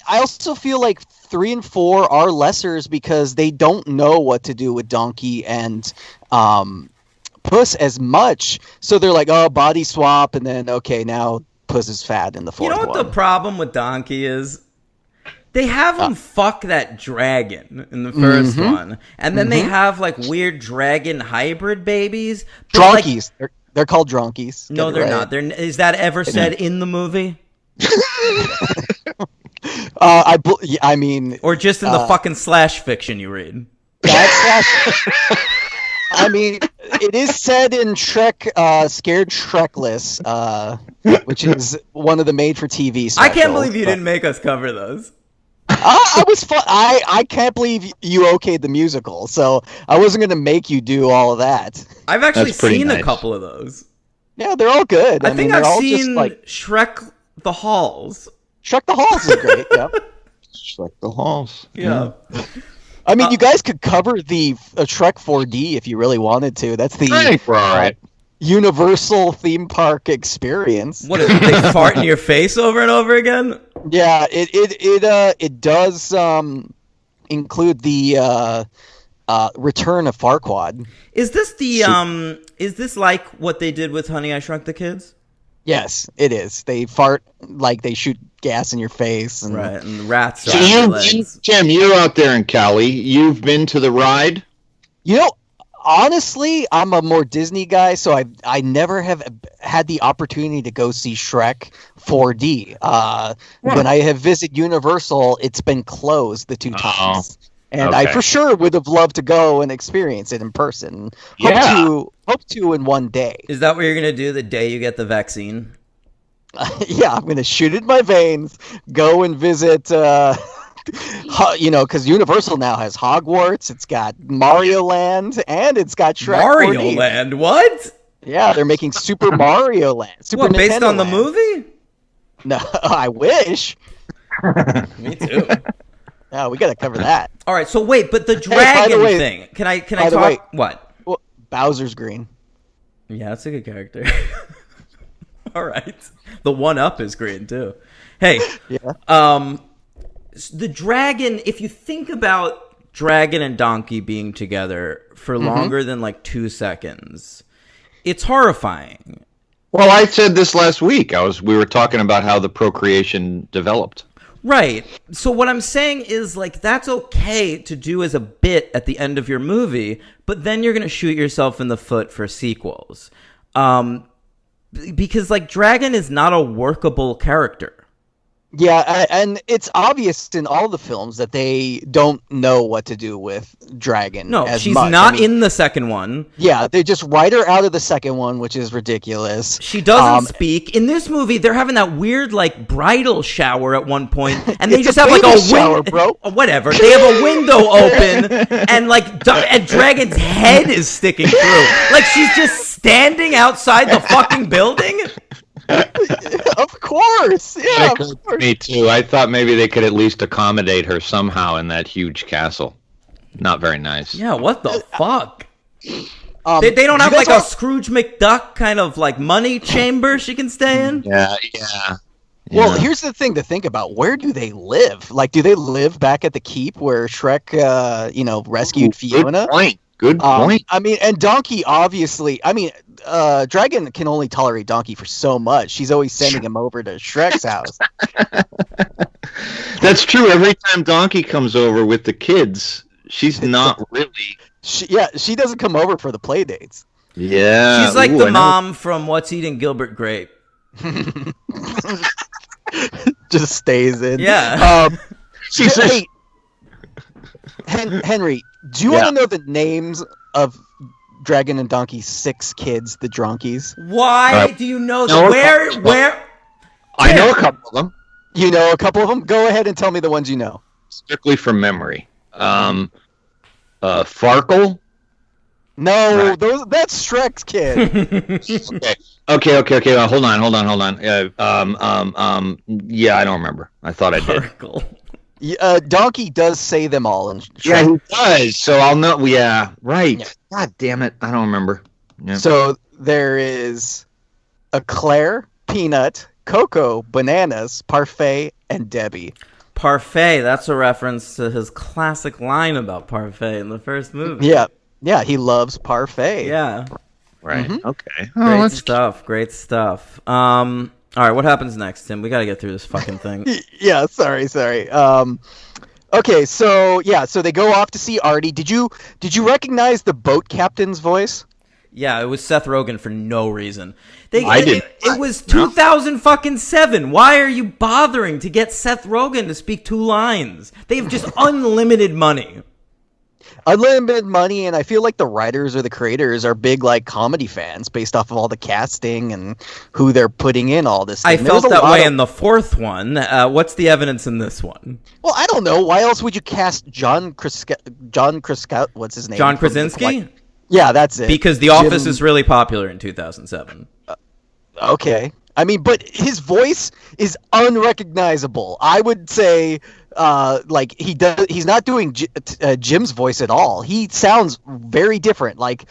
also feel like 3 and 4 are lessers because they don't know what to do with Donkey and Puss as much. So they're like, oh, body swap, and then now Puss is fat in the fourth one. You know what the problem with Donkey is? They have him fuck that dragon in the first one, and then they have weird dragon hybrid babies. Dronkies. They're called dronkies. No, they're not. Is that ever said in the movie? I mean, or just in the fucking slash fiction you read. I mean, it is said in Shrek, Scared Shrekless, which is one of the made-for-TV specials. I can't believe you didn't make us cover those. I was fun. I can't believe you okayed the musical, so I wasn't going to make you do all of that. I've actually seen nice. a couple of those. Yeah, they're all good. I think they're I've all seen just, like, Shrek the Halls. Shrek the Halls is great. Yeah. Shrek the Halls. Yeah. I mean, you guys could cover the Shrek 4D if you really wanted to. That's the I think we're all right. Universal theme park experience. What is it? They fart in your face over and over again? Yeah, it does include the return of Farquaad. Is this is this like what they did with Honey, I Shrunk the Kids? Yes, it is. They fart like they shoot gas in your face. And... Right, and the rats So are on your legs. Tim, you're out there in Cali. You've been to the ride? You know, honestly, I'm a more Disney guy, so I never have had the opportunity to go see Shrek 4D. When I have visited Universal, it's been closed the 2 times. And I Okay. for sure would have loved to go and experience it in person. Hope to in one day. Is that what you're going to do the day you get the vaccine? Yeah, I'm going to shoot it in my veins, go and visit, because Universal now has Hogwarts, it's got Mario Land, and it's got Shrek Mario 4D. Land? What? Yeah, they're making Super Mario Land. Super What, based Nintendo on the Land. movie? No, I wish. Me too. No, we got to cover that. All right, so wait, but the by the dragon way- thing. Can I by the talk? way- What? Well, Bowser's green. Yeah, that's a good character. All right. The one-up is green, too. Hey, Yeah. the dragon, if you think about dragon and donkey being together for longer than like 2 seconds, it's horrifying. Well, I said this last week. We were talking about how the procreation developed. Right. So what I'm saying is, like, that's okay to do as a bit at the end of your movie, but then you're going to shoot yourself in the foot for sequels. Because, like, Dragon is not a workable character. Yeah, and it's obvious in all the films that they don't know what to do with Dragon. No, as she's much. not in the second one. Yeah, they just write her out of the second one, which is ridiculous. She doesn't speak. In this movie, they're having that weird, like, bridal shower at one point, and they It's just a have, like, baby a shower, window. bro. Whatever. They have a window open, and, like, and Dragon's head is sticking through. Like, she's just standing outside the fucking building? Of course, yeah, of course. Me too. I thought maybe they could at least accommodate her somehow in that huge castle. Not very nice. Yeah, what the fuck? Um, They don't you have guys like a Scrooge McDuck kind of like money chamber she can stay in? Yeah. Well, here's the thing to think about. Where do they live? Like, do they live back at the keep where Shrek, rescued Fiona? Good point. I mean, and Donkey, obviously, Dragon can only tolerate Donkey for so much. She's always sending him over to Shrek's house. That's true. Every time Donkey comes over with the kids, she's not really. She doesn't come over for the play dates. Yeah. She's like Ooh, the I know. mom from What's Eating Gilbert Grape. Just stays in. Yeah. Hey, Henry, do you want to know the names of Dragon and Donkey's 6 kids, the Dronkies? Why do you know No, that? Where? I know a couple of them, You know a couple of them? Go ahead and tell me the ones you know. strictly from memory. Farkle. No, Right. that's Shrek's kid. Okay. Hold on. Yeah, I don't remember. I thought I did. Sparkle. Donkey does say them all in Shrek. Yeah, he does. So I'll know. Yeah, right. Yeah. God damn it, I don't remember. Yeah. So there is a Claire, Peanut, Coco, Bananas, Parfait, and Debbie. Parfait. That's a reference to his classic line about Parfait in the first movie. Yeah, he loves Parfait. Yeah. Right. Mhm. Okay. Great stuff. All right, what happens next, Tim? We got to get through this fucking thing. Yeah, sorry. Okay, so they go off to see Artie. Did you recognize the boat captain's voice? Yeah, it was Seth Rogen for no reason. I didn't. It was 2007. Why are you bothering to get Seth Rogen to speak 2 lines? They have just unlimited money. unlimited money, and I feel like the writers or the creators are big like comedy fans based off of all the casting and who they're putting in all this thing. I felt that way in the fourth one. What's the evidence in this one? Well, I don't know. Why else would you cast John Krasinski? What's his name? John Krasinski? Yeah, that's it. Because The Office is really popular in 2007. Okay. I mean, but his voice is unrecognizable. I would say, like he's not doing Jim's voice at all. He sounds very different. Like,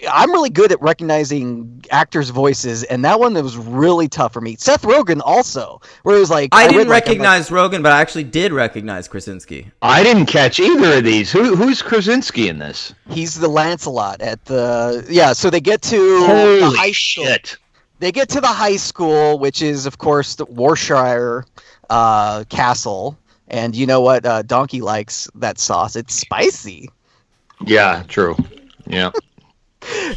I'm really good at recognizing actors' voices, and that one was really tough for me. Seth Rogen also, where it was like I didn't recognize Rogen, but I actually did recognize Krasinski. I didn't catch either of these. Who's Krasinski in this? He's the Lancelot at the So they get to Holy the high shit! School. They get to the high school, which is of course the Warshire castle, and you know what? Donkey likes that sauce. It's spicy. Yeah, true. Yeah.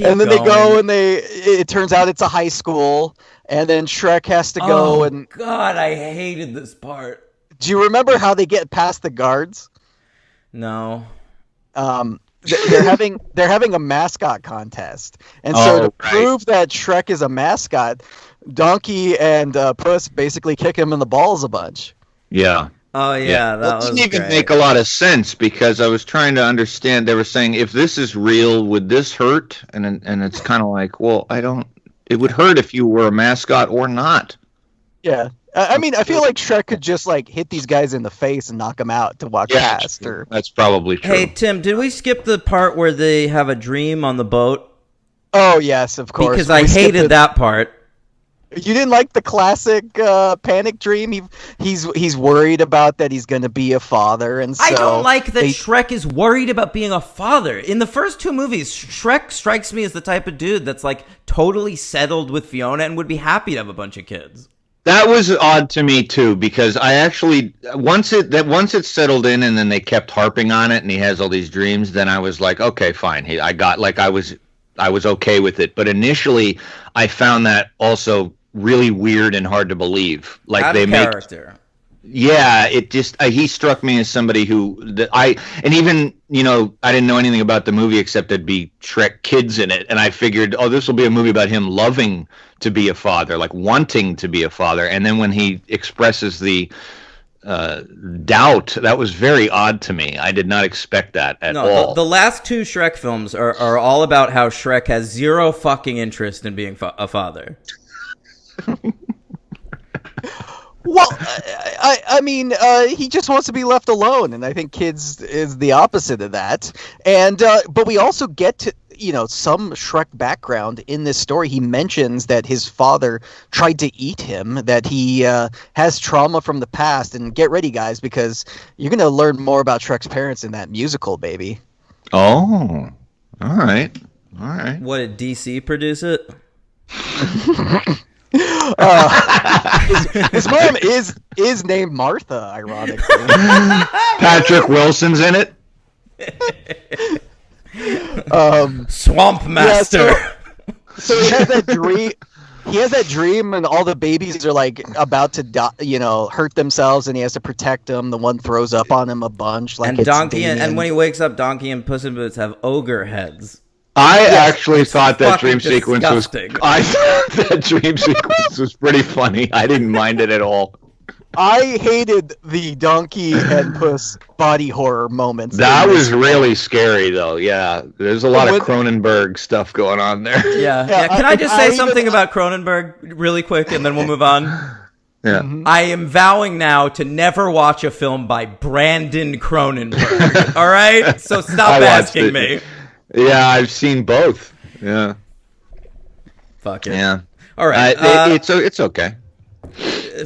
And then they go and it turns out it's a high school, and then Shrek has to go and God, I hated this part. Do you remember how they get past the guards? No. They're having a mascot contest, and so to prove that Shrek is a mascot, Donkey and Puss basically kick him in the balls a bunch. Yeah. Oh yeah, that didn't even make a lot of sense because I was trying to understand. They were saying if this is real, would this hurt? And it's kind of like, well, I don't. It would hurt if you were a mascot or not. Yeah, I mean, I feel like Shrek could just like hit these guys in the face and knock them out to walk past. Or that's probably true. Hey Tim, did we skip the part where they have a dream on the boat? Oh yes, of course. Because I hated that part. You didn't like the classic panic dream? He's worried about that he's going to be a father, and so I don't like that Shrek is worried about being a father. In the first two movies, Shrek strikes me as the type of dude that's like totally settled with Fiona and would be happy to have a bunch of kids. That was odd to me too, because I actually once it settled in, and then they kept harping on it, and he has all these dreams. Then I was like, okay, fine. I was okay with it, but initially I found that also really weird and hard to believe. Like out they of make character. Yeah, it just he struck me as somebody who I didn't know anything about the movie except there'd be Shrek kids in it, and I figured, oh, this will be a movie about him loving to be a father, like wanting to be a father. And then when he expresses the doubt, that was very odd to me. I did not expect that at all. The last two Shrek films are all about how Shrek has zero fucking interest in being a father. Well, I mean, he just wants to be left alone, and I think kids is the opposite of that. And but we also get to some Shrek background in this story. He mentions that his father tried to eat him, that he has trauma from the past. And get ready, guys, because you're going to learn more about Shrek's parents in that musical, baby. Oh, all right. What, did DC produce it? His mom is named Martha, ironically. Patrick Wilson's in it. Swamp Master. Yeah, so he has that dream. He has that dream, and all the babies are like about to die, hurt themselves, and he has to protect them. The one throws up on him a bunch, like and Donkey, and when he wakes up, Donkey and Puss in Boots have ogre heads. I actually thought that dream sequence disgusting. was pretty funny. I didn't mind it at all. I hated the Donkey and Puss body horror moments. That was really scary, though. Yeah, there's a lot of Cronenberg stuff going on there. Yeah. Can I just say something about Cronenberg really quick, and then we'll move on? Yeah. Mm-hmm. I am vowing now to never watch a film by Brandon Cronenberg. All right, so stop asking me. Yeah, I've seen both. Yeah. Fuck it. Yeah. All right. It's okay.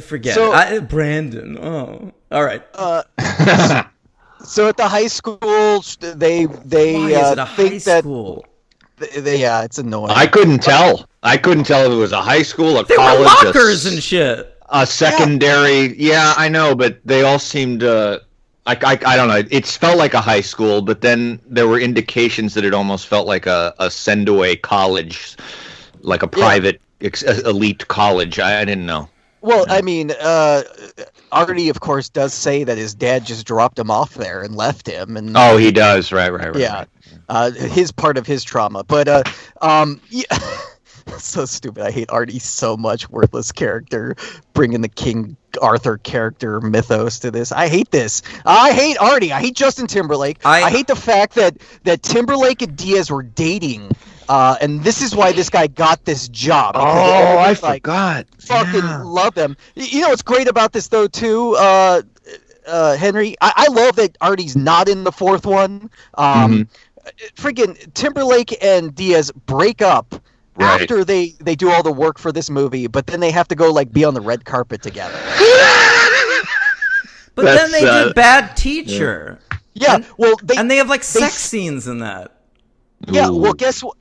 Forget it. Brandon. Oh. All right. So at the high school, they Why is it a think high school? Yeah, it's annoying. I couldn't tell. If it was a high school, There college, were lockers and shit. a secondary. Yeah, I know, but they all seemed. I don't know. It felt like a high school, but then there were indications that it almost felt like a send-away college, like a private elite college. I didn't know. Well, I mean, Artie, of course, does say that his dad just dropped him off there and left him. And Oh, he does. Right. yeah, his part of his trauma. But yeah, so stupid. I hate Artie so much. Worthless character, bringing the King Arthur character mythos to this. I hate this. I hate Artie. I hate Justin Timberlake. I hate the fact that Timberlake and Diaz were dating. And this is why this guy got this job. Oh, I forgot. Fucking love them. You know what's great about this though too, Henry? I love that Artie's not in the fourth one. Freaking Timberlake and Diaz break up after they do all the work for this movie, but then they have to go like be on the red carpet together. But then they did Bad Teacher. Yeah, and they have like sex scenes in that. Yeah, well, guess what?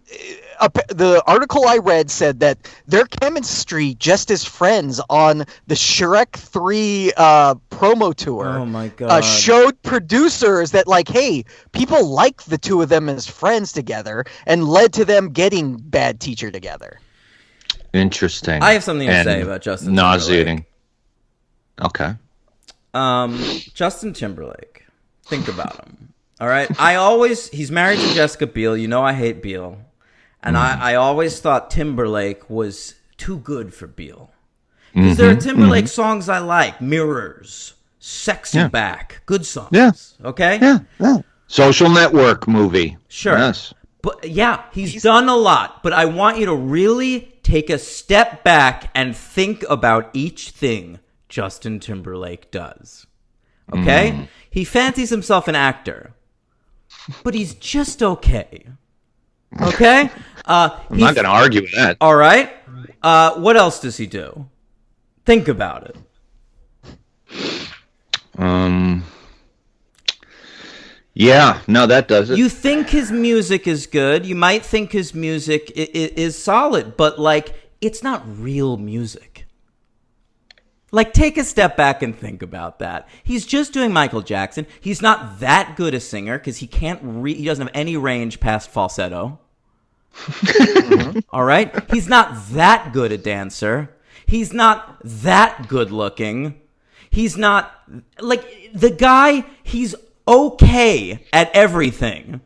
The article I read said that their chemistry, just as friends, on the Shrek 3 promo tour, oh my God, showed producers that, like, hey, people like the two of them as friends together, and led to them getting Bad Teacher together. Interesting. I have something to say about Justin nauseating. Timberlake. Okay. Justin Timberlake. Think about him. All right, he's married to Jessica Biel. You know I hate Biel. And I always thought Timberlake was too good for Biel. Because there are Timberlake songs I like. Mirrors, Sexy Back, good songs. Yeah. Okay? Yeah. Social Network movie. Sure. Yes. But yeah, he's done a lot. But I want you to really take a step back and think about each thing Justin Timberlake does. Okay? He fancies himself an actor. But he's just okay. Okay? I'm not going to argue with that. All right. What else does he do? Think about it. Yeah. No, that does it. You think his music is good. You might think his music is solid, but, like, it's not real music. Like, take a step back and think about that. He's just doing Michael Jackson. He's not that good a singer because he doesn't have any range past falsetto. All right? He's not that good a dancer. He's not that good looking. He's not, like, the guy, he's okay at everything.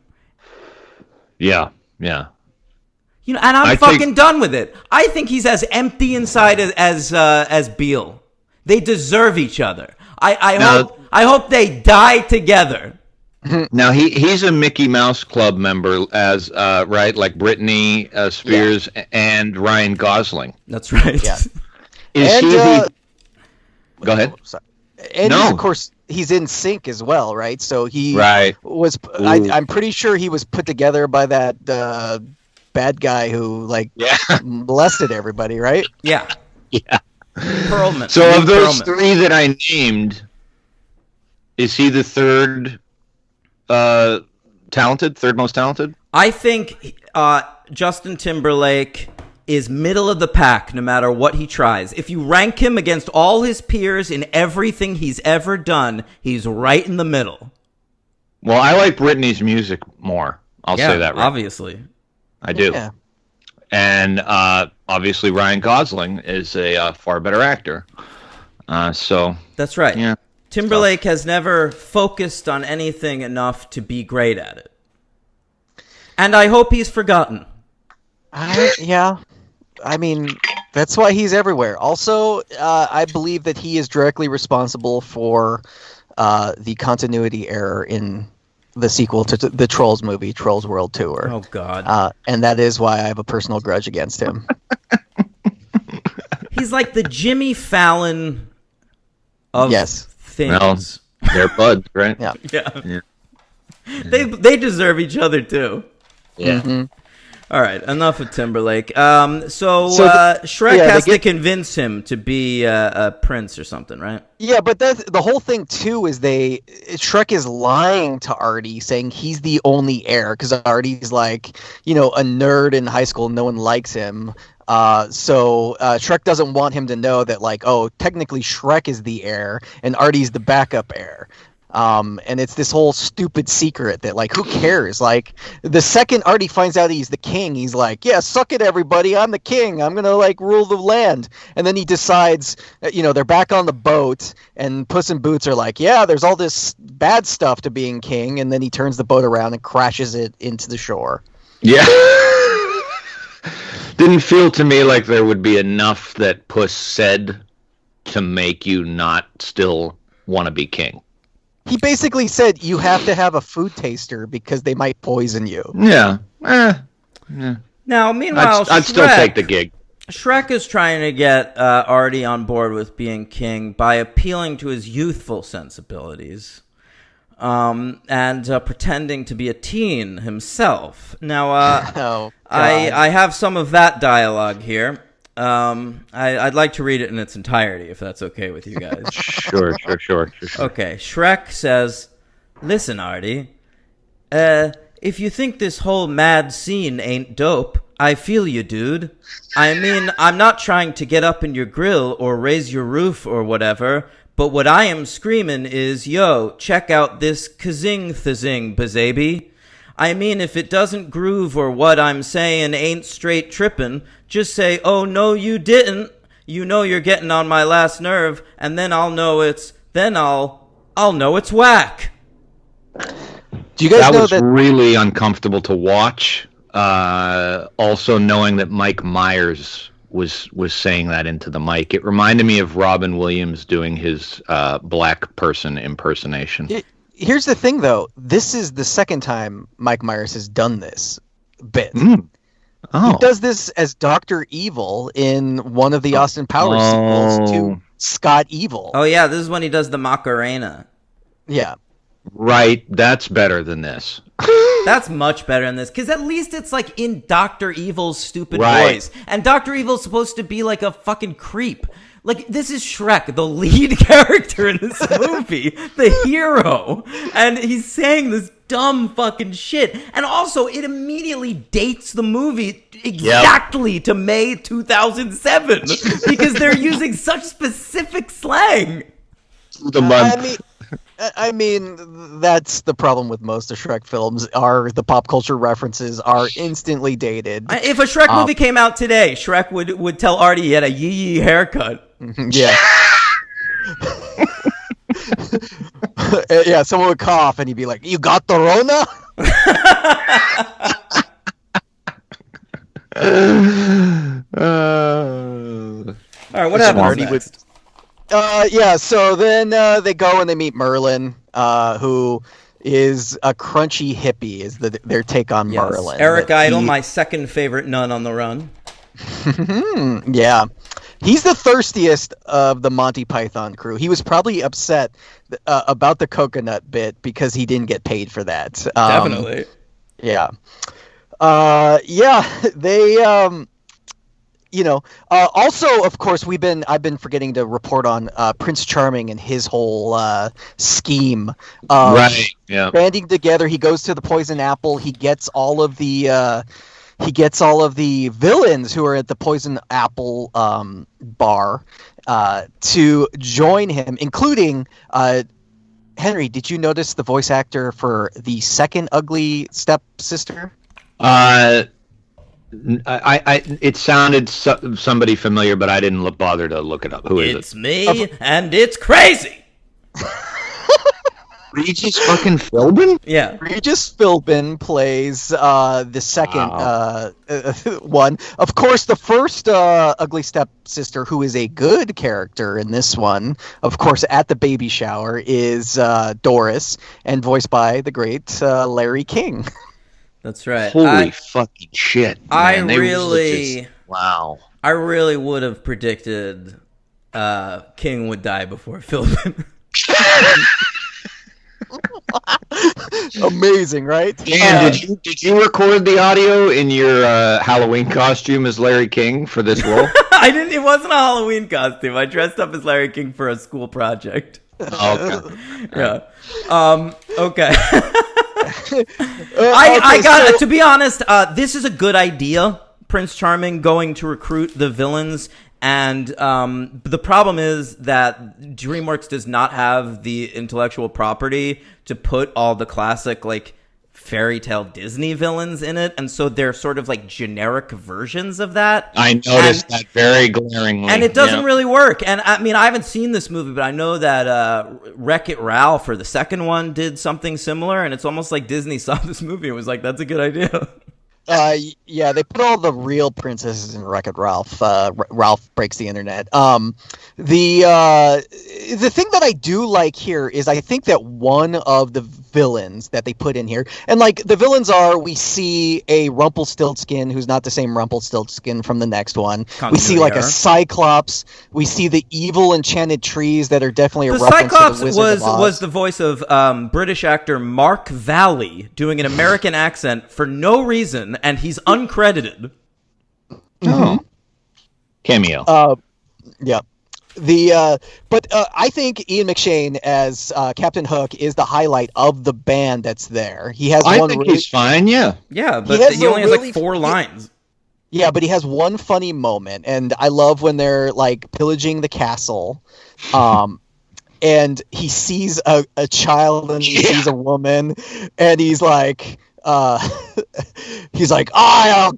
Yeah. You know, and I'm fucking done with it. I think he's as empty inside as Beale. They deserve each other. I hope they die together. Now he's a Mickey Mouse Club member, as right, like Britney Spears and Ryan Gosling. That's right. Yeah. Go ahead. And of course, he's in sync as well, right? So he was. I'm pretty sure he was put together by that bad guy who molested everybody, right? Yeah. Perlman. So of those three that I named, is he the third most talented? I think Justin Timberlake is middle of the pack no matter what he tries. If you rank him against all his peers in everything he's ever done, he's right in the middle. Well, I like Britney's music more. I'll say that right. Obviously. I do. Yeah. And obviously Ryan Gosling is a far better actor. So that's right. Yeah. Timberlake has never focused on anything enough to be great at it. And I hope he's forgotten. Yeah. I mean, that's why he's everywhere. Also, I believe that he is directly responsible for the continuity error in the sequel to the Trolls movie, Trolls World Tour. Oh, God. And that is why I have a personal grudge against him. He's like the Jimmy Fallon of things. Well, they're buds, right? Yeah. They deserve each other, too. Yeah. Mm-hmm. All right, enough of Timberlake. Shrek has to convince him to be a prince or something, right? Yeah, but the whole thing too is Shrek is lying to Artie, saying he's the only heir because Artie's like, a nerd in high school, no one likes him. So Shrek doesn't want him to know that, like, oh, technically Shrek is the heir and Artie's the backup heir. And it's this whole stupid secret that, like, who cares? Like, the second Artie finds out he's the king, he's like, yeah, suck it, everybody. I'm the king. I'm going to, like, rule the land. And then he decides, they're back on the boat, and Puss in Boots are like, yeah, there's all this bad stuff to being king. And then he turns the boat around and crashes it into the shore. Yeah. Didn't feel to me like there would be enough that Puss said to make you not still want to be king. He basically said you have to have a food taster because they might poison you. Yeah. Now, meanwhile, I'd still take the gig. Shrek is trying to get Artie on board with being king by appealing to his youthful sensibilities and pretending to be a teen himself. Now, I have some of that dialogue here. I'd like to read it in its entirety, if that's okay with you guys. Sure. Okay, Shrek says, "Listen, Artie, if you think this whole mad scene ain't dope, I feel you, dude. I mean, I'm not trying to get up in your grill or raise your roof or whatever, but what I am screaming is, yo, check out this kazing-thazing, bazaby. I mean, if it doesn't groove or what I'm saying ain't straight trippin', just say, oh, no, you didn't. You know you're getting on my last nerve, and then I'll know it's whack." Do you guys know that was really uncomfortable to watch. Also knowing that Mike Myers was saying that into the mic. It reminded me of Robin Williams doing his black person impersonation. Here's the thing, though. This is the second time Mike Myers has done this bit. Oh. He does this as Dr. Evil in one of the Austin Powers sequels to Scott Evil. Oh, yeah, this is when he does the Macarena. Yeah. Right, that's better than this. That's much better than this, because at least it's like in Dr. Evil's stupid Right. voice. And Dr. Evil's supposed to be like a fucking creep. Like, this is Shrek, the lead character in this movie, the hero. And he's saying this dumb fucking shit. And also, it immediately dates the movie exactly to May 2007, because they're using such specific slang. The month. I mean, that's the problem with most of Shrek films. The pop culture references are instantly dated. If a Shrek movie came out today, Shrek would tell Artie he had a yee haircut. Yeah. Yeah, someone would cough and he'd be like, "You got the Rona?" All right, what happens next? So then they go and they meet Merlin, who is a crunchy hippie, is their take on Merlin. Eric Idle, my second favorite nun on the run. Yeah. He's the thirstiest of the Monty Python crew. He was probably upset about the coconut bit because he didn't get paid for that. Definitely. Yeah. They... also, of course, I've been forgetting to report on Prince Charming and his whole scheme of banding together. He goes to the Poison Apple. He gets all of the villains who are at the Poison Apple bar to join him, including Henry. Did you notice the voice actor for the second ugly stepsister? It sounded somebody familiar, but I didn't bother to look it up. Who is it? It's me, and it's crazy. Regis fucking Philbin? Yeah. Regis Philbin plays the second one. Of course, the first ugly stepsister, who is a good character in this one, of course, at the baby shower, is Doris, and voiced by the great Larry King. That's right. Holy fucking shit! Man. Wow. I really would have predicted King would die before Philbin. Amazing, right? Dan, did you record the audio in your Halloween costume as Larry King for this role? I didn't. It wasn't a Halloween costume. I dressed up as Larry King for a school project. Okay. Yeah. Okay. To be honest, this is a good idea. Prince Charming going to recruit the villains And the problem is that DreamWorks does not have the intellectual property to put all the classic, like, fairy tale Disney villains in it, and so they're sort of like generic versions of that. I noticed that very glaringly, and it doesn't really work. And I mean, I haven't seen this movie, but I know that Wreck-It Ralph, for the second one, did something similar, and it's almost like Disney saw this movie and was like, "That's a good idea." Yeah, they put all the real princesses in Wreck-It Ralph. Ralph Breaks the Internet. The thing that I do like here is I think that one of the villains that they put in here, and like the villains are, we see a Rumpelstiltskin who's not the same Rumpelstiltskin from the next one. We see like a Cyclops. We see the evil enchanted trees that are definitely a reference Cyclops to the Wizard of Oz. was the voice of British actor Mark Valley doing an American accent for no reason, and he's uncredited. Oh. Cameo. Yeah. But I think Ian McShane as Captain Hook is the highlight of the band that's there. He has I think he's fine, yeah. Yeah, but he only has like 4 lines. Yeah, but he has one funny moment, and I love when they're like pillaging the castle, and he sees a child and he sees a woman, and he's like, I'll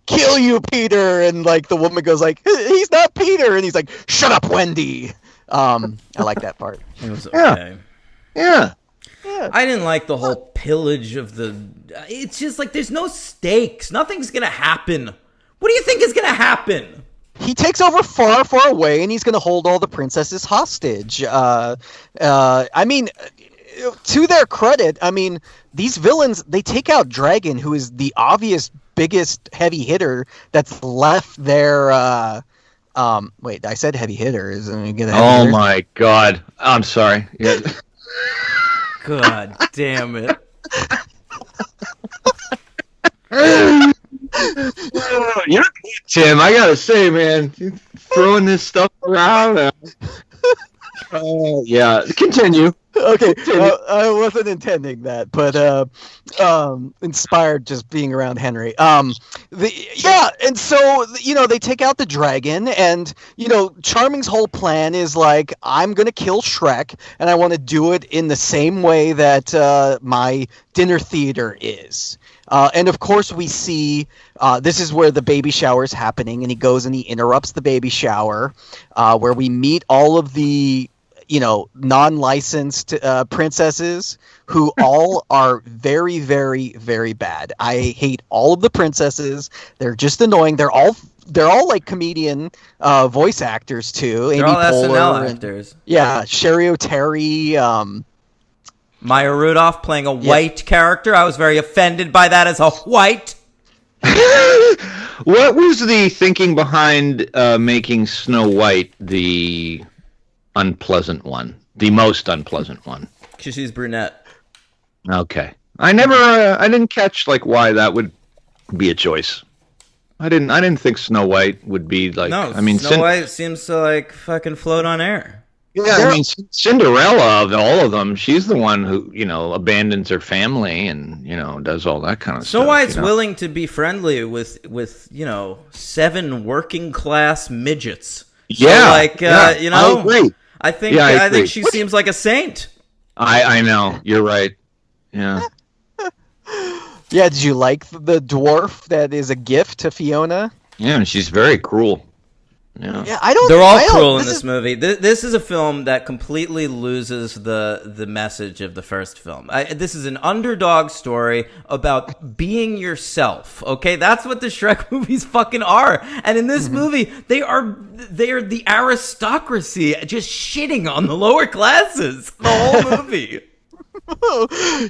kill you, Peter, and like the woman goes like, he's not Peter, and he's like, shut up, Wendy. I like that part. It was okay. Yeah. I didn't like the whole pillage of the. It's just like there's no stakes. Nothing's gonna happen. What do you think is gonna happen? He takes over far, far away, and he's gonna hold all the princesses hostage. I mean, to their credit, I mean, these villains, they take out Dragon, who is the obvious biggest heavy hitter that's left their wait, I said heavy hitter. Oh my god. I'm sorry. Yeah. God damn it. You're good, Tim. I gotta say, man, you're throwing this stuff around. Yeah, continue. Okay, I wasn't intending that, but inspired just being around Henry. And so they take out the dragon, and Charming's whole plan is like, I'm gonna kill Shrek, and I want to do it in the same way that my dinner theater is. And of course, we see this is where the baby shower is happening, and he goes and he interrupts the baby shower, where we meet all of the non-licensed princesses who all are very, very, very bad. I hate all of the princesses. They're just annoying. They're all like comedian voice actors too. They're Amy all Poehler SNL actors. Yeah, Sherry O'Terry. Maya Rudolph playing a white character. I was very offended by that as a white. What was the thinking behind making Snow White the unpleasant one, the most unpleasant one? Because she's brunette. Okay, I didn't catch like why that would be a choice. I didn't think Snow White would be like. No, I mean Snow White seems to like fucking float on air. Yeah, I mean Cinderella of all of them, she's the one who abandons her family and does all that kind of stuff. Snow White's willing to be friendly with 7 working class midgets. Yeah, so I agree. I think she seems like a saint. I know, you're right. Yeah. Yeah, did you like the dwarf that is a gift to Fiona? Yeah, and she's very cruel. Yeah, They're all cruel in this movie. This is a film that completely loses the message of the first film. This is an underdog story about being yourself. Okay, that's what the Shrek movies fucking are. And in this movie, they are the aristocracy just shitting on the lower classes. The whole movie.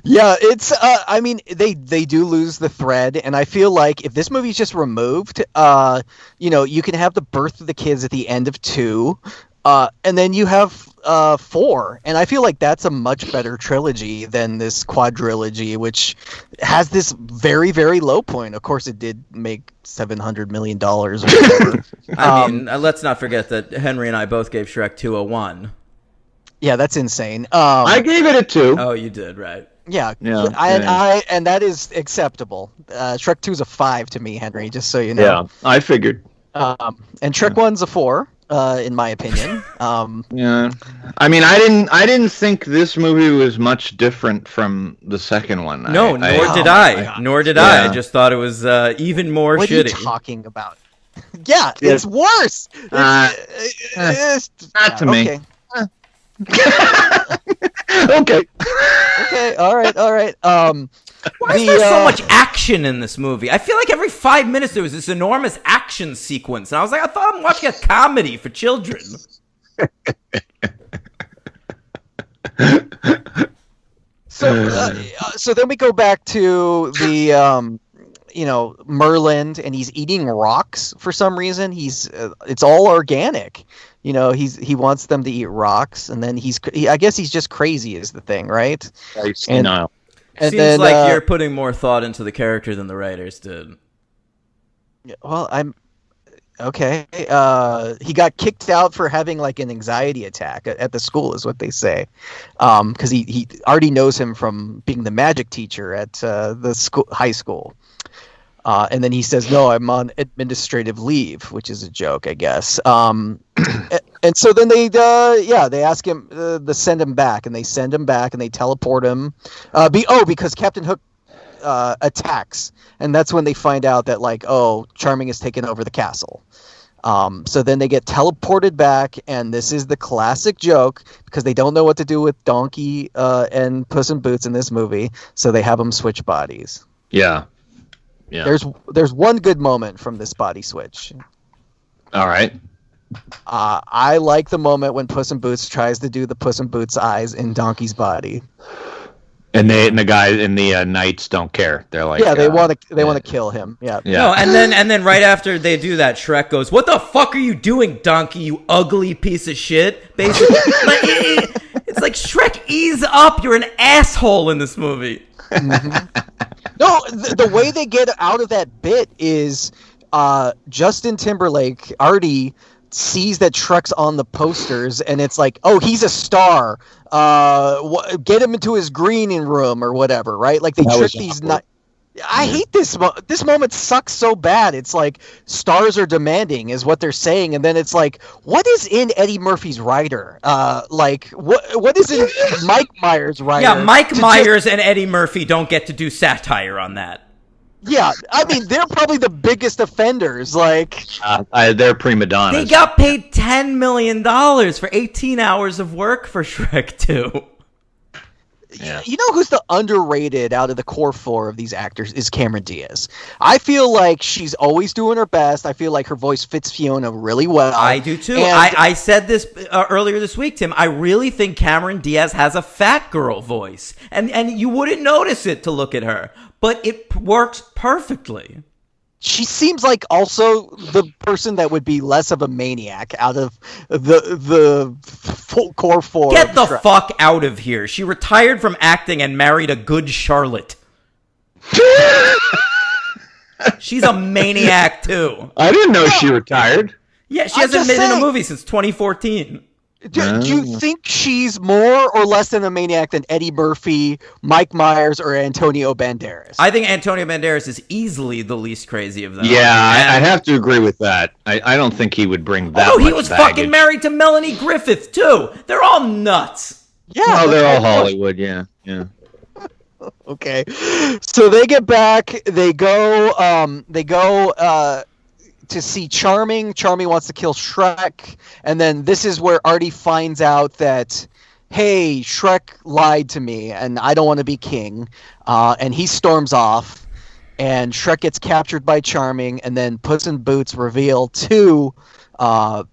Yeah, it's I mean they do lose the thread, and I feel like if this movie's just removed, you can have the birth of the kids at the end of 2, and then you have 4, and I feel like that's a much better trilogy than this quadrilogy, which has this very, very low point. Of course, it did make $700 million or whatever. I mean, let's not forget that Henry and I both gave Shrek 2 a 1. Yeah, that's insane. I gave it a 2. Oh, you did, right? Yeah. And that is acceptable. Shrek 2 is a 5 to me, Henry, just so you know. Yeah, I figured. And Shrek 1's a 4. in my opinion. Yeah, I mean, I didn't think this movie was much different from the second one. No, nor did Oh my I. God. Nor did I. Yeah. I just thought it was even more What shitty. are you talking about? Yeah, it's worse. Not to me. Okay. Okay. Okay. All right. Why is there so much action in this movie? I feel like every 5 minutes there was this enormous action sequence, and I was like, I thought I'm watching a comedy for children. So then we go back to the Merlin, and he's eating rocks for some reason. It's all organic. He wants them to eat rocks, and then I guess he's just crazy is the thing, right? No. And Seems then, like you're putting more thought into the character than the writers did. well, I'm okay. He got kicked out for having like an anxiety attack at the school, is what they say, because he already knows him from being the magic teacher at the high school. And then he says, "No, I'm on administrative leave," which is a joke, I guess. And so then they ask him to send him back, and they send him back, and they teleport him. Because Captain Hook attacks, and that's when they find out that Charming has taken over the castle. So then they get teleported back, and this is the classic joke because they don't know what to do with Donkey and Puss in Boots in this movie, so they have them switch bodies. Yeah. Yeah. There's one good moment from this body switch. All right. I like the moment when Puss in Boots tries to do the Puss in Boots eyes in Donkey's body. And the guys in the knights don't care. They're like, they want to kill him. Yeah. No, and then right after they do that, Shrek goes, "What the fuck are you doing, Donkey? You ugly piece of shit!" Basically, it's like Shrek, ease up. You're an asshole in this movie. Mm-hmm. No, the way they get out of that bit is Justin Timberlake already sees that Shrek's on the posters, and it's like, oh, he's a star. Get him into his greening room or whatever, right? Like they trick these. I hate this. This moment sucks so bad. It's like stars are demanding, is what they're saying, and then it's like, what is in Eddie Murphy's writer? What is in Mike Myers' writer? Yeah, Mike Myers and Eddie Murphy don't get to do satire on that. Yeah, I mean, they're probably the biggest offenders. Like, they're prima donnas. They got paid $10 million for 18 hours of work for Shrek 2. Yeah. You know who's the underrated out of the core four of these actors is Cameron Diaz. I feel like she's always doing her best. I feel like her voice fits Fiona really well. I do too. And I said this earlier this week, Tim. I really think Cameron Diaz has a fat girl voice. And you wouldn't notice it to look at her. But it works perfectly. She seems like also the person that would be less of a maniac out of the full core four. Get the fuck out of here. She retired from acting and married a good Charlotte. She's a maniac too. I didn't know she retired. Yeah, she hasn't been in a movie since 2014. Do you think she's more or less than a maniac than Eddie Murphy, Mike Myers, or Antonio Banderas? I think Antonio Banderas is easily the least crazy of them. Yeah, I have to agree with that. I don't think he would bring that. Oh, he much was baggage. fucking married to Melanie Griffith too. They're all nuts. Yeah, well, they're all Hollywood. Yeah. Okay, so they get back. They go to see Charming. Charming wants to kill Shrek, and then this is where Artie finds out that, hey, Shrek lied to me, and I don't want to be king. And he storms off, and Shrek gets captured by Charming, and then Puss in Boots reveal to Artie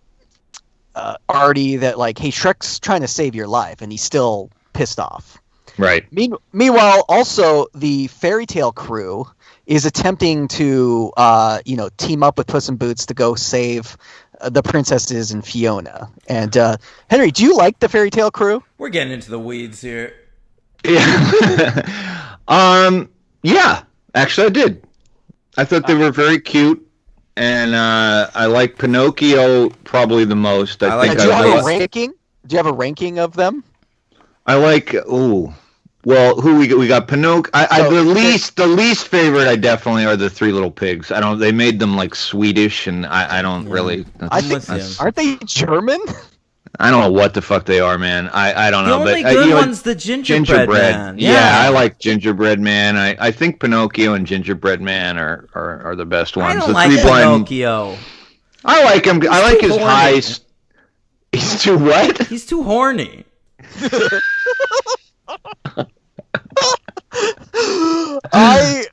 that, like, hey, Shrek's trying to save your life, and he's still pissed off. Right. Meanwhile, also the fairy tale crew is attempting to, team up with Puss in Boots to go save the princesses and Fiona. And Henry, do you like the fairy tale crew? We're getting into the weeds here. Yeah. Yeah. Actually, I did. I thought they were very cute, and I like Pinocchio probably the most. Do you have a ranking? Do you have a ranking of them? I like Well, who we got? Pinocchio. The least favorite. I definitely are the Three Little Pigs. I don't. They made them like Swedish, and I don't really. I think aren't they German? I don't know what the fuck they are, man. I don't know. The only but good one's the gingerbread man. Yeah, I like Gingerbread Man. I think Pinocchio and Gingerbread Man are the best ones. I don't the like Pinocchio. I like him. I like his high. He's too what? He's too horny. I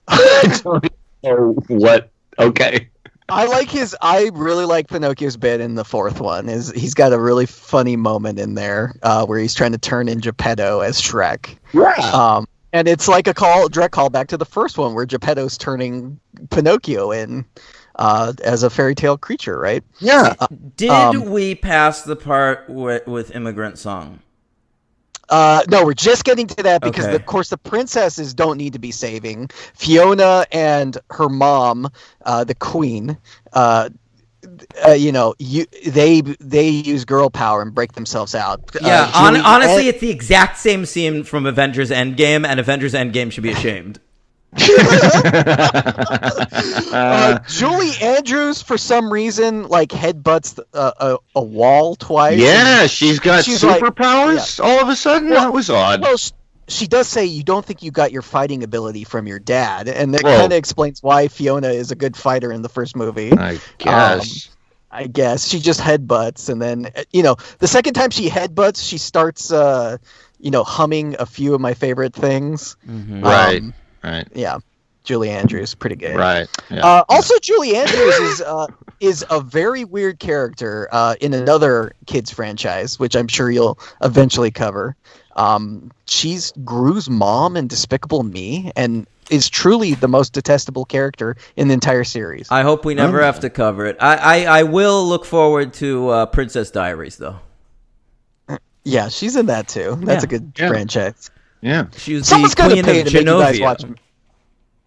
don't know what. Okay. I really like Pinocchio's bit in the fourth one. He's got a really funny moment in there where he's trying to turn in Geppetto as Shrek. Yeah. And it's like a direct callback to the first one where Geppetto's turning Pinocchio in as a fairy tale creature, right? Yeah. Did we pass the part with Immigrant Song? No, we're just getting to that because, Okay. of course, the princesses don't need to be saving. Fiona and her mom, the queen, they use girl power and break themselves out. Yeah, honestly, it's the exact same scene from Avengers Endgame, and Avengers Endgame should be ashamed. Julie Andrews, for some reason, like headbutts a wall twice. Yeah, she's got superpowers all of a sudden. That was odd. Well, she does say you don't think you got your fighting ability from your dad, and that kind of explains why Fiona is a good fighter in the first movie. I guess she just headbutts, and then the second time she headbutts, she starts humming a few of my favorite things. Mm-hmm. Right. Yeah, Julie Andrews, pretty good. Right. Yeah. Also, Julie Andrews is a very weird character in another kids franchise, which I'm sure you'll eventually cover. She's Gru's mom in Despicable Me, and is truly the most detestable character in the entire series. I hope we never have to cover it. I will look forward to Princess Diaries, though. Yeah, she's in that too. That's a good franchise. Yeah. She was Someone's the gonna queen pay of to make you guys Genovia. watch.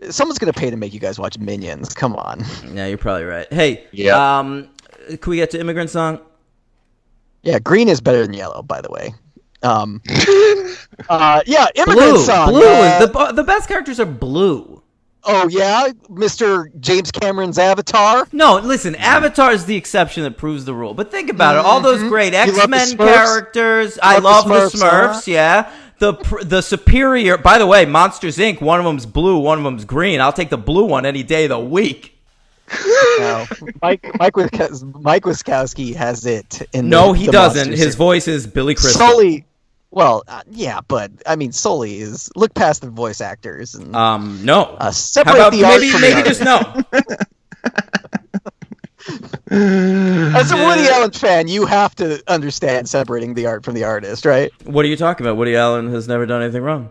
Someone's gonna pay to make you guys watch Minions. Come on. Yeah, you're probably right. Hey, Yeah. can we get to Immigrant Song? Yeah, green is better than yellow, by the way. Immigrant Song. Blue is the best characters are blue. Oh yeah, Mr. James Cameron's Avatar. No, listen, Avatar is the exception that proves the rule. But think about it. All those great love the X-Men Smurfs? characters. I love the Smurfs, yeah. The superior, by the way, Monsters, Inc., one of them's blue, one of them's green. I'll take the blue one any day of the week. No, Mike Wazowski has it. No, he doesn't. His voice is Billy Crystal. Sully. Well, but I mean, Sully is look past the voice actors. And, no. Separate How about the art maybe from maybe the just no. As a Woody Allen fan, you have to understand separating the art from the artist, right? What are you talking about? Woody Allen has never done anything wrong.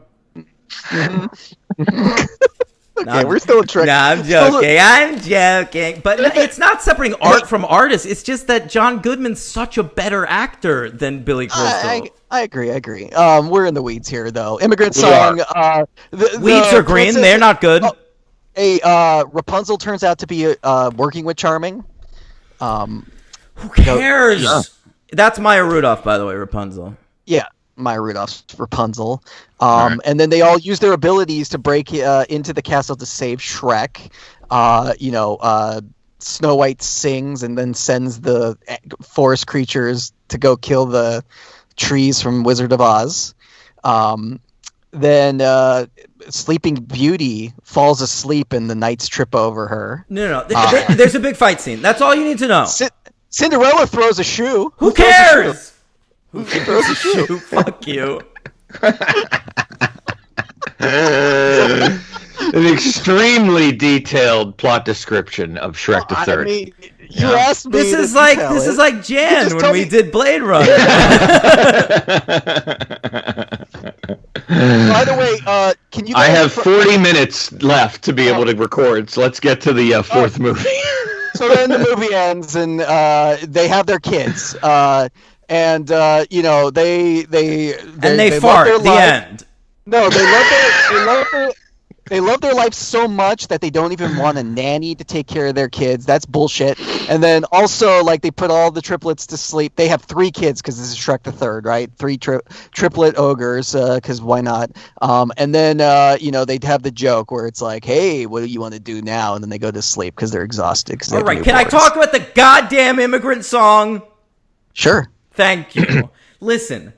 Okay, we're still in Shrek. No, I'm joking. But it's not separating art from artist. It's just that John Goodman's such a better actor than Billy Crystal. I agree. We're in the weeds here, though. Immigrant Song. Weeds are green. They're not good. Rapunzel turns out to be working with Charming. Who cares? That's Maya Rudolph, by the way, Rapunzel. Yeah, Maya Rudolph's Rapunzel. And then they all use their abilities to break into the castle to save Shrek. Snow White sings and then sends the forest creatures to go kill the trees from Wizard of Oz. Then Sleeping Beauty falls asleep and the knights trip over her. No. There's a big fight scene. That's all you need to know. Cinderella throws a shoe. Who cares? Who throws a shoe? Fuck you. An extremely detailed plot description of Shrek the Third. I mean, you asked me. This is like Jan when we did Blade Runner. By the way, can you? I have 40 minutes left to be able to record, so let's get to the fourth movie. So then the movie ends, and they have their kids, and they fart. The end. No, they love their. They love their life so much that they don't even want a nanny to take care of their kids. That's bullshit. And then also, like, they put all the triplets to sleep. They have 3 kids because this is Shrek the Third, right? 3 triplet ogres, because why not? And then, they'd have the joke where it's like, hey, what do you want to do now? And then they go to sleep because they're exhausted. All right, can I talk about the goddamn immigrant song? Sure. Thank you. Listen,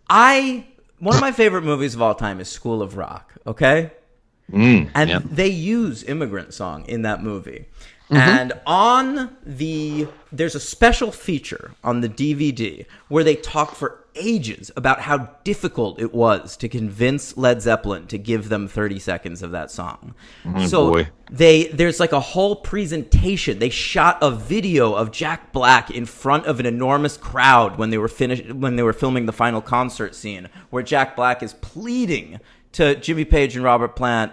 one of my favorite movies of all time is School of Rock, okay? And they use Immigrant Song in that movie. And there's a special feature on the DVD where they talk for ages about how difficult it was to convince Led Zeppelin to give them 30 seconds of that song. There's like a whole presentation. They shot a video of Jack Black in front of an enormous crowd when they were filming the final concert scene, where Jack Black is pleading to Jimmy Page and Robert Plant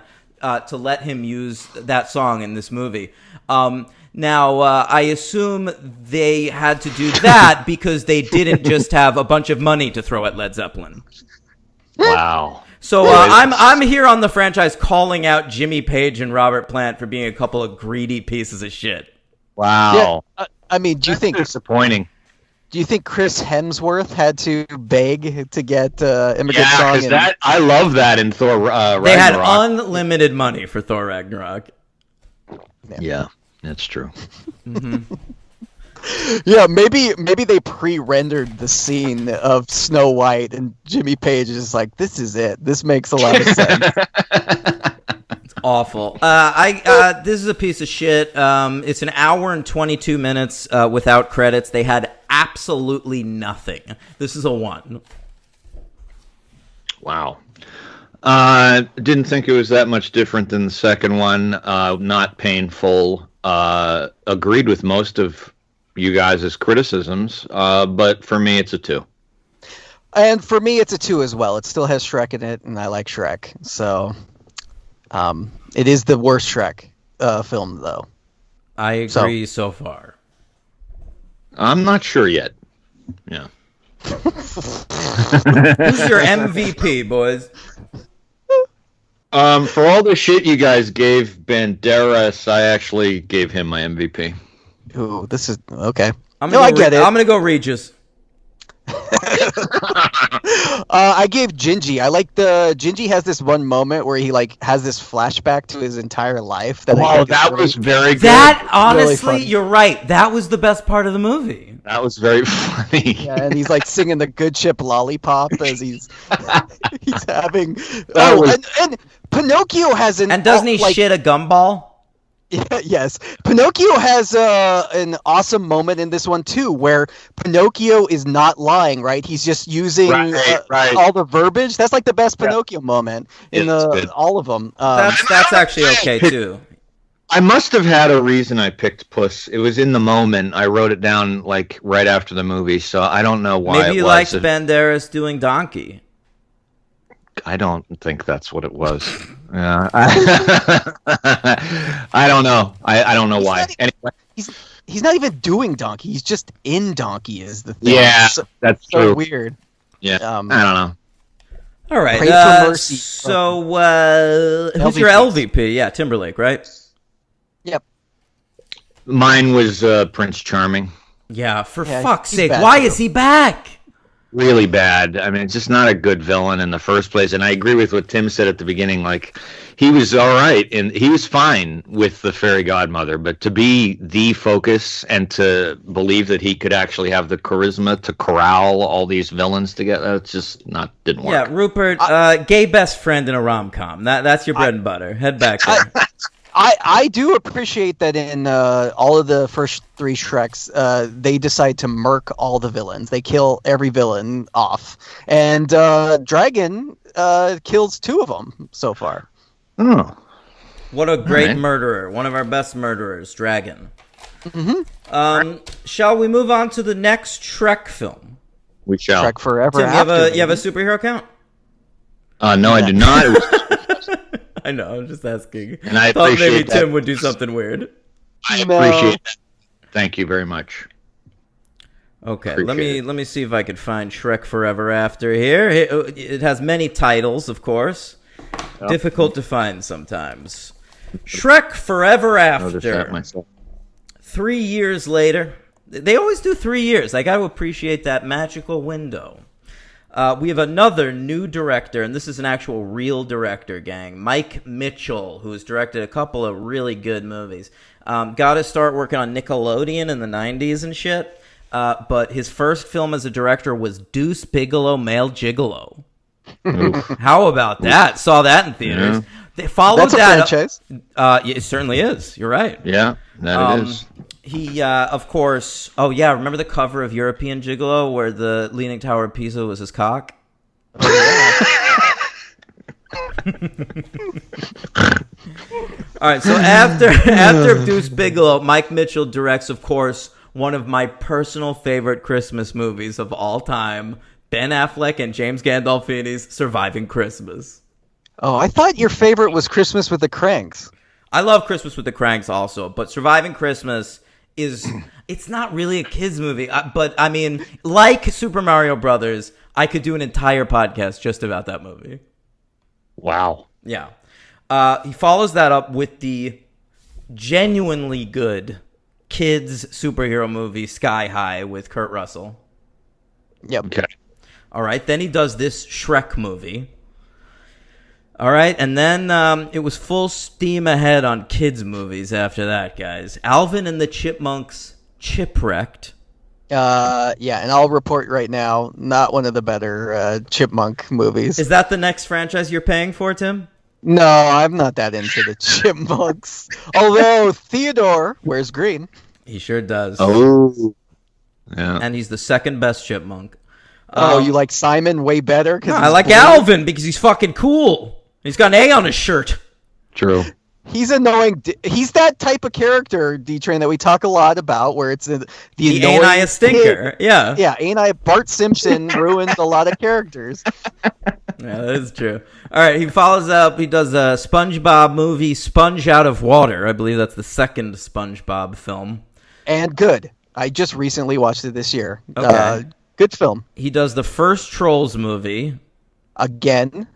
to let him use that song in this movie. Now, I assume they had to do that because they didn't just have a bunch of money to throw at Led Zeppelin. Wow. So I'm here on the franchise calling out Jimmy Page and Robert Plant for being a couple of greedy pieces of shit. Wow. Yeah, I mean, do you think disappointing? Do you think Chris Hemsworth had to beg to get Immigrant Song? Yeah, because I love that in Thor Ragnarok. They had unlimited money for Thor Ragnarok. Yeah, that's true. Yeah, maybe they pre-rendered the scene of Snow White, and Jimmy Page is like, "This is it. This makes a lot of sense." It's awful. This is a piece of shit. It's an hour and 22 minutes without credits. They had absolutely nothing. This is a 1. Wow. Didn't think it was that much different than the second one. Not painful. Agreed with most of you guys' criticisms, but for me, it's a 2. And for me, it's a 2 as well. It still has Shrek in it, and I like Shrek. So, it is the worst Shrek film, though. I agree so far. I'm not sure yet. Yeah. Who's your MVP, boys? For all the shit you guys gave Banderas, I actually gave him my MVP. Ooh, this is okay. I get it. I'm gonna go Regis. I gave Gingy. I like Gingy has this one moment where he has this flashback to his entire life. That was very good. That honestly, really, you're right. That was the best part of the movie. That was very funny. Yeah, and he's singing the Good Ship Lollipop as he's having. And Pinocchio has an. And doesn't he shit a gumball? Yeah, yes. Pinocchio has an awesome moment in this one, too, where Pinocchio is not lying, right? He's just using all the verbiage. That's the best Pinocchio moment in all of them. That's actually okay, too. I must have had a reason I picked Puss. It was in the moment. I wrote it down, right after the movie, so I don't know why. Maybe you liked Banderas doing Donkey. I don't think that's what it was. I don't know. I don't know why. Anyway, he's not even doing Donkey. He's just in Donkey is the thing. Yeah, that's so true. Weird. Yeah, I don't know. All right. Pray for mercy. So, who's your LVP? Yeah, Timberlake, right? Yep. Mine was Prince Charming. Yeah, for fuck's sake. Why is he back? Really bad. I mean, it's just not a good villain in the first place. And I agree with what Tim said at the beginning. He was all right, and he was fine with the fairy godmother. But to be the focus and to believe that he could actually have the charisma to corral all these villains together, it's just didn't work. Yeah, Rupert, gay best friend in a rom-com. That's your bread and butter. Head back there. I do appreciate that in all of the first 3 Shreks, they decide to murk all the villains. They kill every villain off. And Dragon kills 2 of them so far. Oh. What a great murderer. One of our best murderers, Dragon. Mm-hmm. Shall we move on to the next Shrek film? We shall. Shrek Forever Tim, After. you have a superhero count? No, I do not. It was I know, I'm just asking. And I thought maybe that. Tim would do something weird. I appreciate that. Thank you very much. Okay, let me see if I can find Shrek Forever After here. It has many titles, of course. difficult to find sometimes. Shrek Forever Noticed that After. myself. 3 years later. They always do 3 years. I got to appreciate that magical window. We have another new director, and this is an actual real director, gang. Mike Mitchell, who has directed a couple of really good movies. Got to start working on Nickelodeon in the 90s and shit. But his first film as a director was Deuce Bigalow, Male Gigolo. How about that? Saw that in theaters. Yeah. They followed That's a that franchise. It certainly is. You're right. Yeah, that it is. He, of course. Oh yeah, remember the cover of European Gigolo where the Leaning Tower of Pisa was his cock? All right. So after Deuce Bigalow, Mike Mitchell directs, of course, one of my personal favorite Christmas movies of all time: Ben Affleck and James Gandolfini's Surviving Christmas. Oh, I thought your favorite was Christmas with the Cranks. I love Christmas with the Cranks also, but Surviving Christmas it's not really a kids movie, but I mean, like Super Mario Brothers, I could do an entire podcast just about that movie. Wow. Yeah. He follows that up with the genuinely good kids superhero movie Sky High with Kurt Russell. Yep. Okay. All right. Then he does this Shrek movie. All right. And then it was full steam ahead on kids movies after that, guys. Alvin and the Chipmunks Chipwrecked. Yeah, and I'll report right now, not one of the better Chipmunk movies. Is that the next franchise you're paying for, Tim? No, I'm not that into the Chipmunks. Although Theodore wears green. He sure does. Oh. Yeah. And he's the second best chipmunk. You like Simon way better? No, I like Alvin because he's fucking cool. He's got an A on his shirt. True. He's annoying. He's that type of character, D-Train, that we talk a lot about, where it's the Ain't annoying I a stinker? kid. Yeah. Yeah, ain't I? Bart Simpson ruins a lot of characters. Yeah, that is true. All right, he follows up. He does a SpongeBob movie, Sponge Out of Water. I believe that's the second SpongeBob film. And good. I just recently watched it this year. Okay. Good film. He does the first Trolls movie. Again,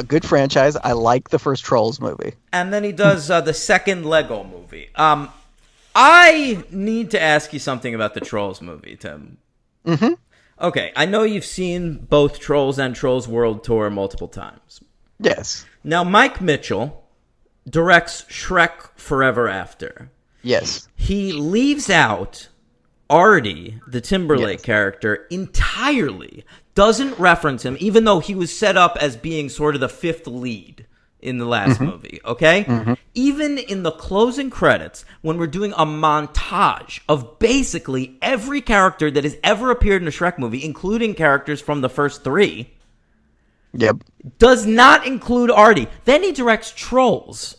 good franchise. I like the first Trolls movie. And then he does the second Lego movie. I need to ask you something about the Trolls movie, Tim. Mm-hmm. Okay, I know you've seen both Trolls and Trolls World Tour multiple times. Yes. Now, Mike Mitchell directs Shrek Forever After. Yes. He leaves out Artie, the Timberlake character, entirely. Doesn't reference him, even though he was set up as being sort of the fifth lead in the last movie, okay? Mm-hmm. Even in the closing credits, when we're doing a montage of basically every character that has ever appeared in a Shrek movie, including characters from the first three, Yep. does not include Artie. Then he directs Trolls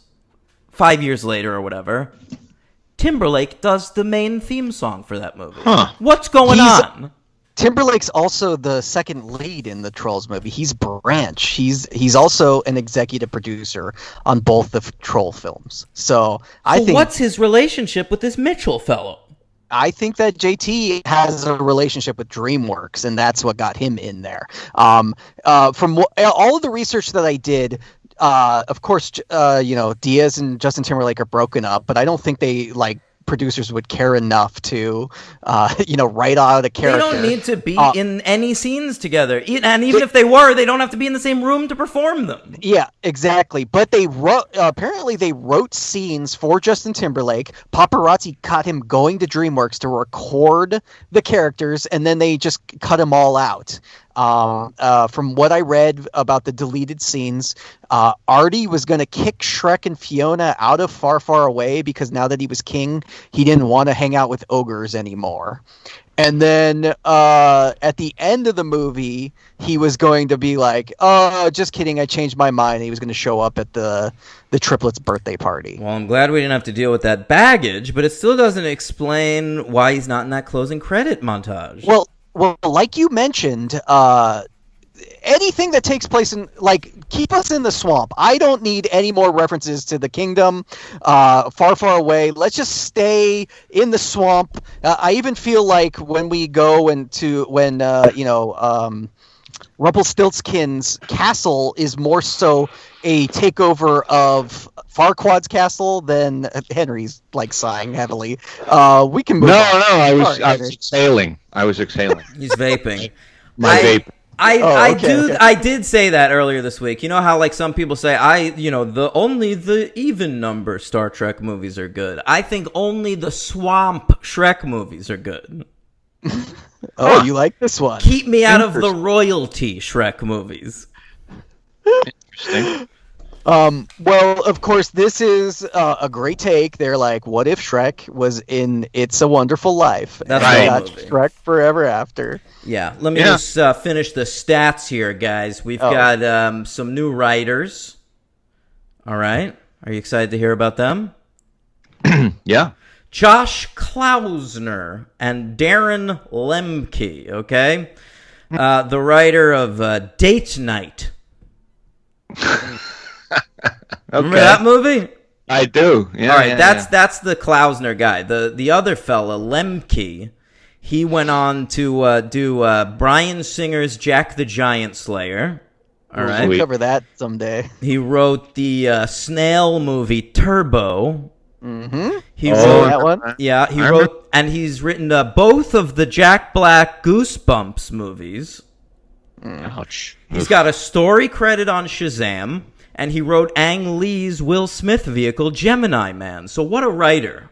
5 years later or whatever. Timberlake does the main theme song for that movie. Huh. What's going on? Timberlake's also the second lead in the Trolls movie. He's Branch. He's also an executive producer on both the Troll films. So I think what's his relationship with this Mitchell fellow? I think that JT has a relationship with DreamWorks, and that's what got him in there. From all of the research that I did, of course, Diaz and Justin Timberlake are broken up, but I don't think they producers would care enough to, write out a character. They don't need to be in any scenes together. And even if they were, they don't have to be in the same room to perform them. Yeah, exactly. But they apparently they wrote scenes for Justin Timberlake. Paparazzi caught him going to DreamWorks to record the characters, and then they just cut them all out. From what I read about the deleted scenes, Artie was going to kick Shrek and Fiona out of Far, Far Away because now that he was king, he didn't want to hang out with ogres anymore. And then at the end of the movie, he was going to be like, "Oh, just kidding, I changed my mind." He was going to show up at the triplets' birthday party. Well, I'm glad we didn't have to deal with that baggage, but it still doesn't explain why he's not in that closing credit montage. Well, like you mentioned, anything that takes place in, keep us in the swamp. I don't need any more references to the kingdom, far, far away. Let's just stay in the swamp. I even feel like when we go Rumpelstiltskin's castle is more so a takeover of Farquaad's castle than Henry's, like, sighing heavily. We can move on. I was Henry. exhaling. I was exhaling. He's vaping. My vape. I did say that earlier this week. You know how like some people say only the even number Star Trek movies are good. I think only the Swamp Shrek movies are good. Oh, you like this one? Keep me out of the royalty Shrek movies. Interesting. Well, of course, this is a great take. They're like, what if Shrek was in It's a Wonderful Life? That's and right. we got Shrek Forever After. Yeah, let me just finish the stats here, guys. We've got some new writers. All right. Are you excited to hear about them? Yeah. Josh Klausner and Darren Lemke, okay? The writer of Date Night. Remember that movie? I do. Yeah. All right, that's the Klausner guy. The other fella, Lemke, he went on to do Bryan Singer's Jack the Giant Slayer. All right. We'll cover that someday. He wrote the snail movie Turbo. Mm-hmm. He wrote that one. Yeah, he wrote, and he's written both of the Jack Black Goosebumps movies. Ouch. He's got a story credit on Shazam, and he wrote Ang Lee's Will Smith vehicle Gemini Man. So what a writer!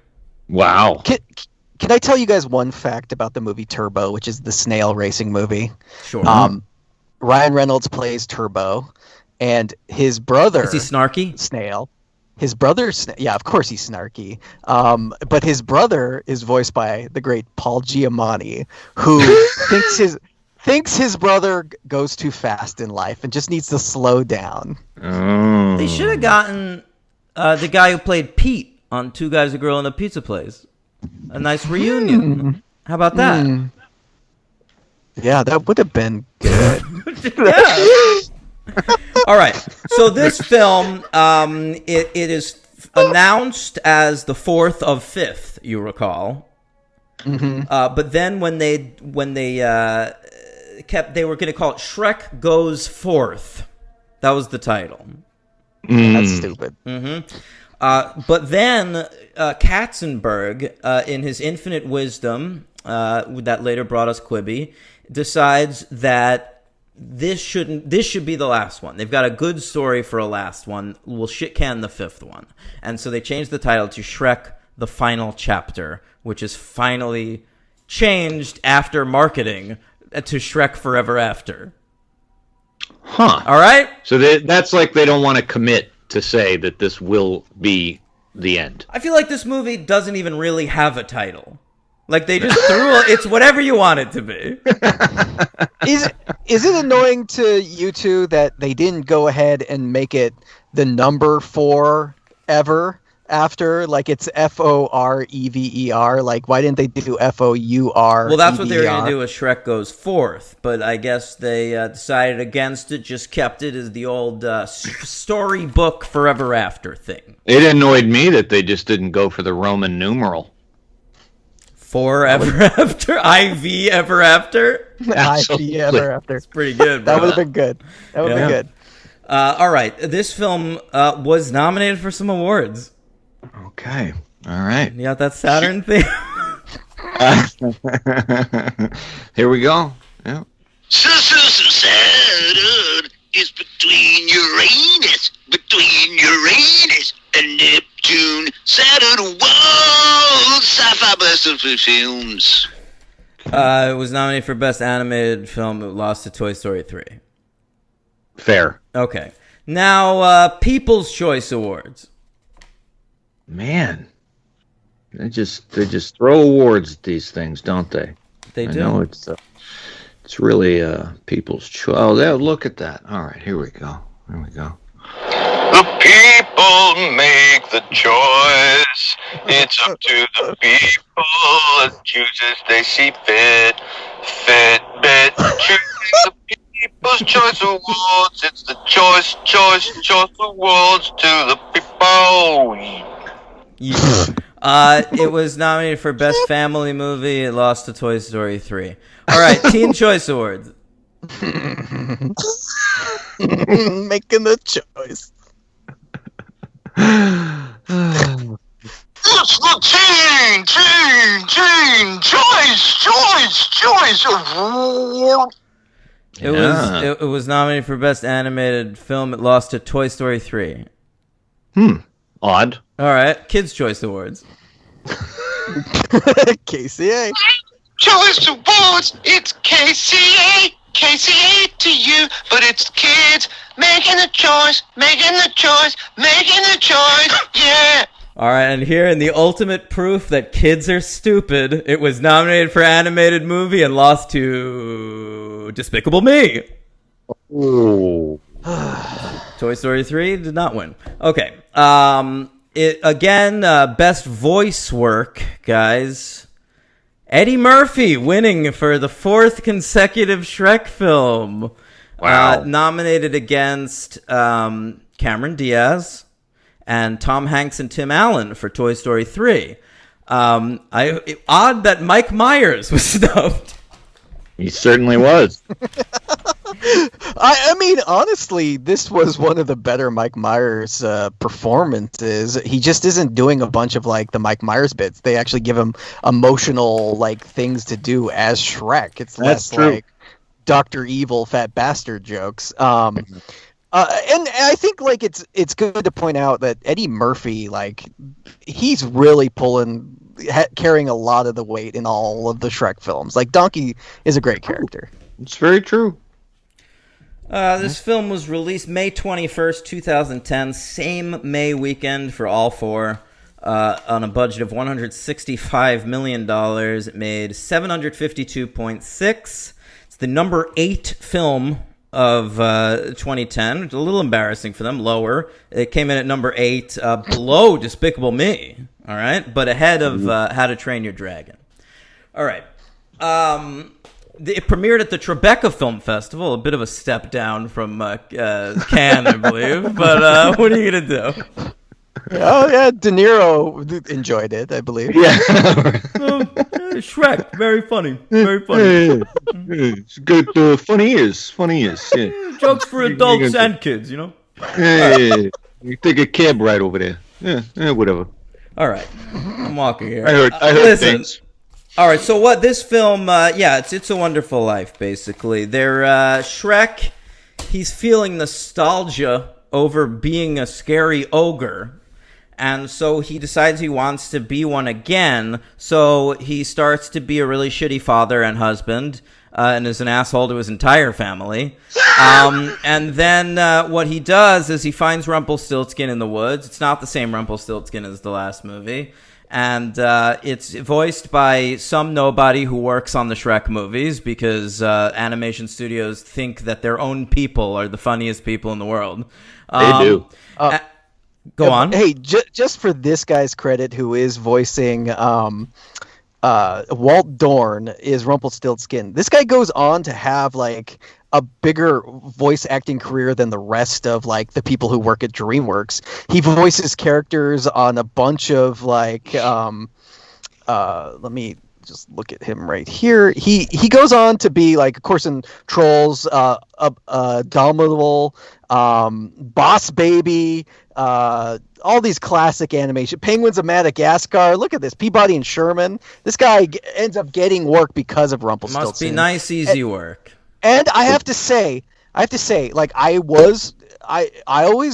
Wow. Can I tell you guys one fact about the movie Turbo, which is the snail racing movie? Sure. Ryan Reynolds plays Turbo, and his brother... Is he snarky? Snail. His brother... Yeah, of course he's snarky. But his brother is voiced by the great Paul Giamatti, who thinks his brother goes too fast in life and just needs to slow down. Oh. They should have gotten the guy who played Pete on Two Guys, a Girl, and a Pizza Place. A nice reunion. How about that? Yeah, that would have been good. Yeah. All right. So this film, it is announced as the 4th of 5th, you recall. Mm-hmm. But then when they were going to call it Shrek Goes Forth. That was the title. That's stupid. Mm-hmm. But then Katzenberg, in his infinite wisdom, that later brought us Quibi, decides that this should be the last one. They've got a good story for a last one. We'll shit can the 5th one. And so they changed the title to Shrek the Final Chapter, which is finally changed after marketing to Shrek Forever After. Huh. All right? So that's like they don't want to commit to say that this will be the end. I feel like this movie doesn't even really have a title. Like they just it's whatever you want it to be. Is it annoying to you two that they didn't go ahead and make it the number 4 ever after? Like it's FOREVER. Like why didn't they do FOUR? Well, that's what they were going to do with Shrek Goes Forth, but I guess they decided against it, just kept it as the old storybook Forever After thing. It annoyed me that they just didn't go for the Roman numeral. Forever After? IV Ever After? IV Ever After. It's pretty good, bro. That would have been good. That would have been good. All right. This film was nominated for some awards. Okay. All right. You got that Saturn thing? Here we go. Yeah. Saturn is between Uranus and Neptune. Saturn World Sci-Fi Best of Films. It was nominated for Best Animated Film. It lost to Toy Story 3. Fair. Okay. Now, People's Choice Awards. Man, they just throw awards at these things, don't they? They do. I know it's really people's choice. Oh, look at that. All right, here we go. Here we go. The people make the choice. It's up to the people that chooses they see fit. Fitbit choosing the People's Choice Awards. It's the choice awards to the people. It was nominated for Best Family Movie. It lost to Toy Story 3. All right, Teen Choice Awards. Making the choice. It's the choice. It was nominated for Best Animated Film. It lost to Toy Story 3. Odd. All right, Kids' Choice Awards. KCA. Choice Awards, it's KCA to you, but it's kids making the choice, yeah. All right, and here in the ultimate proof that kids are stupid, it was nominated for Animated Movie and lost to Despicable Me. Ooh. Toy Story 3 did not win. Okay. Best voice work, guys. Eddie Murphy winning for the 4th consecutive Shrek film. Wow. Nominated against Cameron Diaz and Tom Hanks and Tim Allen for Toy Story 3. Odd that Mike Myers was snubbed. He certainly was. I mean, honestly, this was one of the better Mike Myers performances. He just isn't doing a bunch of like the Mike Myers bits. They actually give him emotional like things to do as Shrek. It's less like Dr. Evil fat bastard jokes. And I think like it's good to point out that Eddie Murphy, like, he's really carrying a lot of the weight in all of the Shrek films. Like, Donkey is a great character. It's very true. This film was released May 21st, 2010, same May weekend for all four, on a budget of $165 million. It made $752.6. It's the number 8 film of 2010. It's a little embarrassing for them. Lower. It came in at number 8, below Despicable Me. All right, but ahead of How to Train Your Dragon. All right. It premiered at the Tribeca Film Festival, a bit of a step down from Cannes, I believe. But what are you going to do? Oh, yeah, De Niro enjoyed it, I believe. Yeah. Shrek, very funny. Very funny. It's good, funny ears. Yeah. Jokes for adults and kids, you know? Yeah. You take a cab right over there. Yeah, whatever. All right. I'm walking here. I heard listen. things. All right, so what this film, it's a Wonderful Life, basically. Shrek, he's feeling nostalgia over being a scary ogre, and so he decides he wants to be one again, so he starts to be a really shitty father and husband, and is an asshole to his entire family. And then what he does is he finds Rumpelstiltskin in the woods. It's not the same Rumpelstiltskin as the last movie. And it's voiced by some nobody who works on the Shrek movies because animation studios think that their own people are the funniest people in the world. They do. Go on. Hey, just for this guy's credit, who is voicing Walt Dorn is Rumpelstiltskin. This guy goes on to have like a bigger voice acting career than the rest of like the people who work at DreamWorks. He voices characters on a bunch of like let me just look at him right here. He goes on to be like, of course, in Trolls, Domitable, Boss Baby, all these classic animation. Penguins of Madagascar. Look at this. Peabody and Sherman. This guy ends up getting work because of Rumpelstiltskin. Must be nice, easy work. And I have to say, like, I always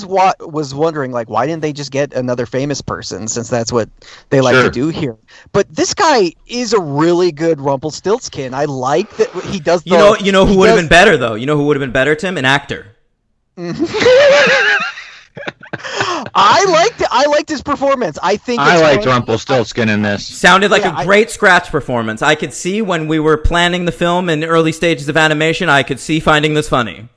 was wondering, like, why didn't they just get another famous person, since that's what they like to do here. But this guy is a really good Rumpelstiltskin. I like that he does. You know who would have been better though? You know who would have been better, Tim? An actor. I liked his performance. I liked Rumpelstiltskin in this. Sounded like a great scratch performance. I could see when we were planning the film in early stages of animation, I could see finding this funny.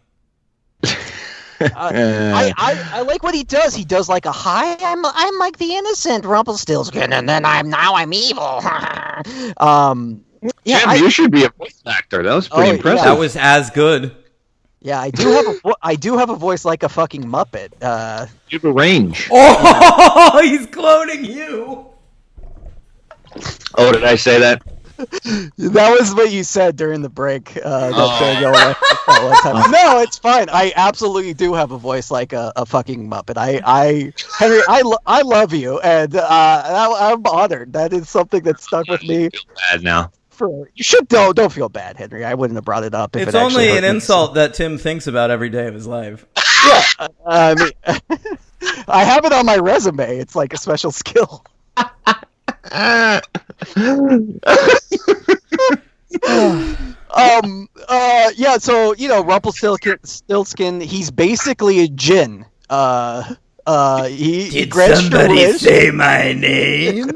I like what he does. He does like a hi, I'm like the innocent Rumpelstiltskin, and then I'm evil. You should be a voice actor. That was pretty impressive. That was as good. Yeah, I do have a voice like a fucking Muppet. You have a range. Oh, he's cloning you. Oh, did I say that? That was what you said during the break. Y'all left that one time. No, it's fine. I absolutely do have a voice like a fucking Muppet. Henry, I love you, and I'm honored. That is something that stuck with me. I feel bad now. You should don't feel bad, Henry. I wouldn't have brought it up if It's it actually only hurt an me. insult that Tim thinks about every day of his life. Yeah, I mean, I have it on my resume. It's like a special skill. Yeah, so Rumpelstiltskin, he's basically a djinn. He grants your wish. Say my name?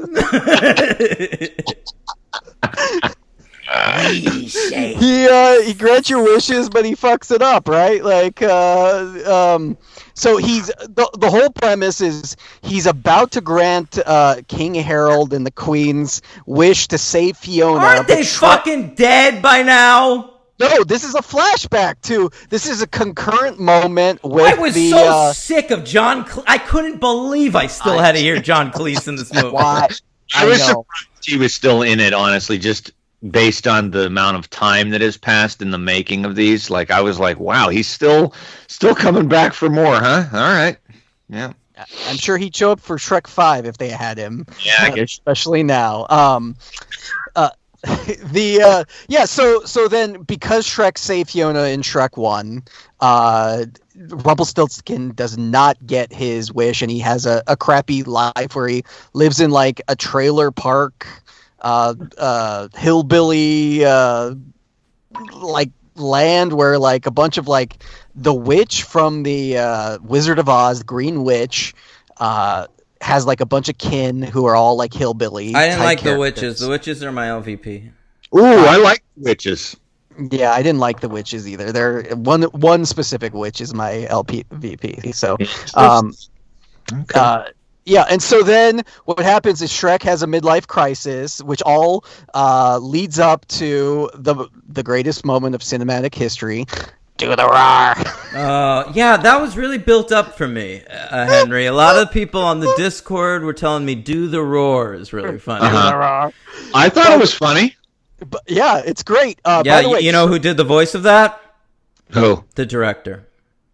He grants your wishes, but he fucks it up, right? Like, so he's the whole premise is he's about to grant King Harold and the Queen's wish to save Fiona. Aren't they fucking dead by now? No, this is a flashback to. This is a concurrent moment with I was so sick of John. I couldn't believe I still had to hear John Cleese in this movie. Why? I was surprised he was still in it, honestly, just based on the amount of time that has passed in the making of these. Like, I was like, wow, he's still coming back for more, huh? All right. Yeah. I'm sure he'd show up for Shrek 5 if they had him. Yeah, I guess. Especially now. So then because Shrek saved Fiona in Shrek 1, Rumpelstiltskin does not get his wish, and he has a crappy life where he lives in like a trailer park, hillbilly like land where like a bunch of like the witch from the Wizard of Oz, Green Witch, has like a bunch of kin who are all like hillbilly. I didn't like characters. the witches. The witches are my LVP. Ooh, I like witches. Yeah, I didn't like the witches either. They're one specific witch is my LPVP. So, yeah, and so then what happens is Shrek has a midlife crisis, which all leads up to the greatest moment of cinematic history. Do the roar. Yeah, that was really built up for me, Henry. A lot of people on the Discord were telling me "Do the roar" is really funny. Do the roar. I thought it was funny. But, yeah, it's great. Yeah, by the way, you know who did the voice of that? Who? The director.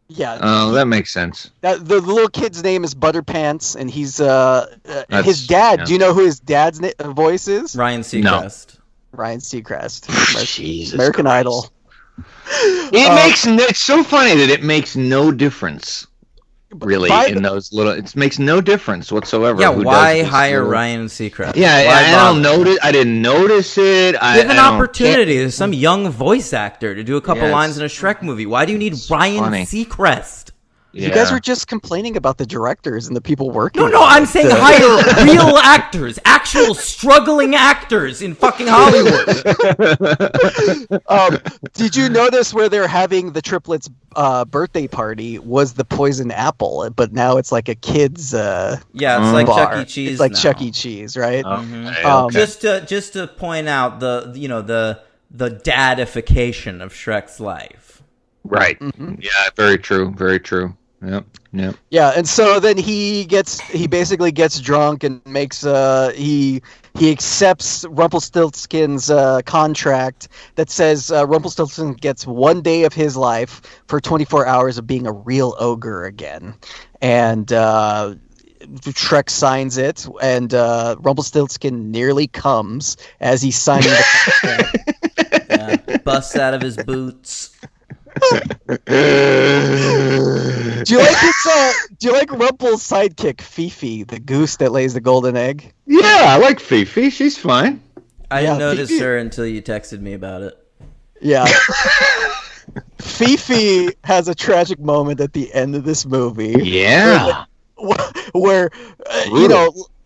Yeah. Oh, that makes sense. The little kid's name is Butterpants, and he's his dad. Yeah. Do you know who his dad's voice is? Ryan Seacrest. Ryan Seacrest. Jesus American Christ. Idol. It's so funny that it makes no difference, really, in those little. It makes no difference whatsoever. Yeah, who why does this hire little- Ryan Seacrest? Yeah, Why I bother? don't notice. I didn't notice it. Give an I don't opportunity to some young voice actor to do a couple Yes. lines in a Shrek movie. Why do you need Ryan funny. Seacrest? Yeah. You guys were just complaining about the directors and the people working. No, I'm saying hire real actors, actual struggling actors in fucking Hollywood. Did you notice where they're having the triplets' birthday party was the poison apple, but now it's like a kid's Yeah, it's like bar. Chuck E. Cheese. It's like now. Chuck E. Cheese, right? Okay. Just to point out the dadification of Shrek's life. Right. Yeah, very true. Very true. Yep. Yeah, and so then he basically gets drunk and makes he accepts Rumpelstiltskin's contract that says Rumpelstiltskin gets 1 day of his life for 24 hours of being a real ogre again, and Shrek signs it, and Rumpelstiltskin nearly comes as he's signing the contract. Yeah, busts out of his boots. Do you like Rumpel's sidekick, Fifi, the goose that lays the golden egg? Yeah, I like Fifi. She's fine. I didn't Yeah, notice Fifi- her until you texted me about it. Yeah. Fifi has a tragic moment at the end of this movie. Yeah. Where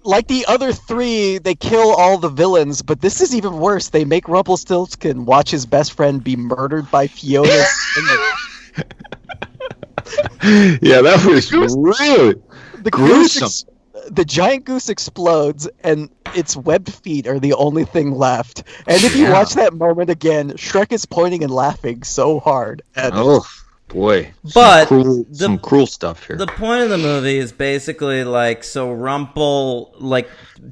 like the other three, they kill all the villains, but this is even worse. They make Rumpelstiltskin watch his best friend be murdered by Fiona. Yeah, that was really The gruesome. The giant goose explodes, and its webbed feet are the only thing left. And if you Yeah. watch that moment again, Shrek is pointing and laughing so hard. And Oh, boy. But some cruel stuff here. The point of the movie is basically like, so Rumpel like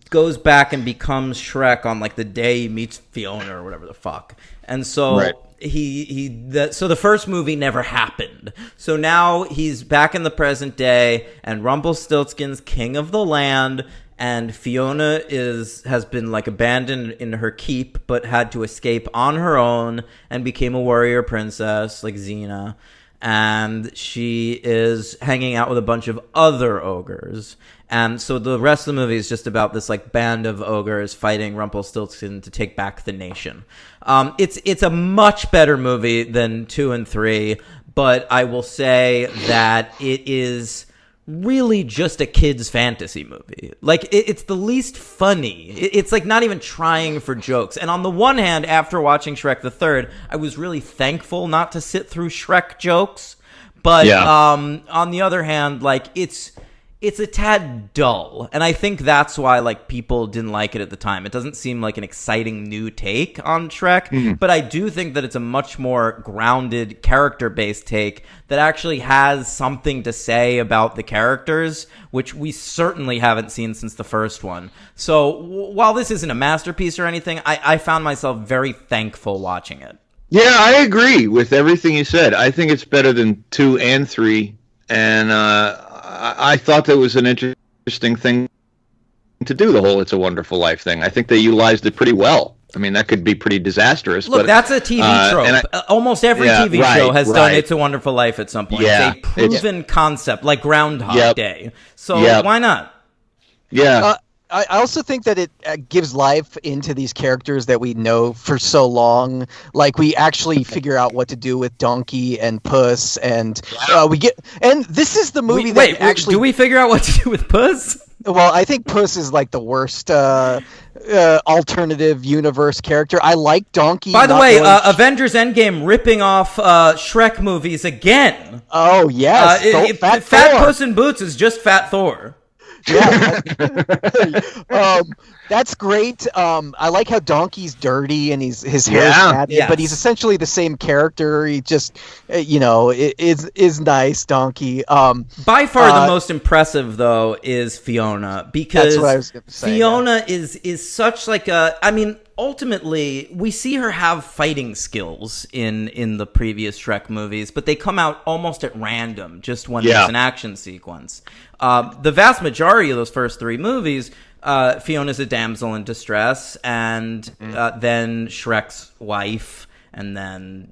goes back and becomes Shrek on like the day he meets Fiona or whatever the fuck. And so Right. so the first movie never happened. So now he's back in the present day, and Rumpelstiltskin's king of the land, and Fiona has been like abandoned in her keep, but had to escape on her own and became a warrior princess like Xena. And she is hanging out with a bunch of other ogres. And so the rest of the movie is just about this like band of ogres fighting Rumpelstiltskin to take back the nation. It's a much better movie than 2 and 3, but I will say that it is really just a kid's fantasy movie. Like, it's the least funny. It's like not even trying for jokes. And on the one hand, after watching Shrek the Third, I was really thankful not to sit through Shrek jokes. But on the other hand, like, it's a tad dull. And I think that's why like people didn't like it at the time. It doesn't seem like an exciting new take on Shrek, but I do think that it's a much more grounded, character-based take that actually has something to say about the characters, which we certainly haven't seen since the first one. So while this isn't a masterpiece or anything, I found myself very thankful watching it. Yeah, I agree with everything you said. I think it's better than 2 and 3, and I thought that was an interesting thing to do, the whole "It's a Wonderful Life" thing. I think they utilized it pretty well. I mean, that could be pretty disastrous. Look, but, that's a TV trope. Almost every TV show has done "It's a Wonderful Life" at some point. Yeah, it's a proven concept, like Groundhog Day. So why not? Yeah. I also think that it gives life into these characters that we know for so long. Like, we actually figure out what to do with Donkey and Puss, and and this is the movie that actually. Do we figure out what to do with Puss? Well, I think Puss is like the worst alternative universe character. I like Donkey. By the way, Avengers Endgame ripping off Shrek movies again. Oh yes, Fat Puss in Boots is just Fat Thor. Yeah, that's great. I like how Donkey's dirty and his hair is matted, but he's essentially the same character. He just, is nice. Donkey. By far the most impressive though is Fiona, because that's what I was gonna say, Fiona is such like a. I mean, ultimately, we see her have fighting skills in the previous Shrek movies, but they come out almost at random, just when there's an action sequence. The vast majority of those first 3 movies, Fiona's a damsel in distress, and then Shrek's wife, and then,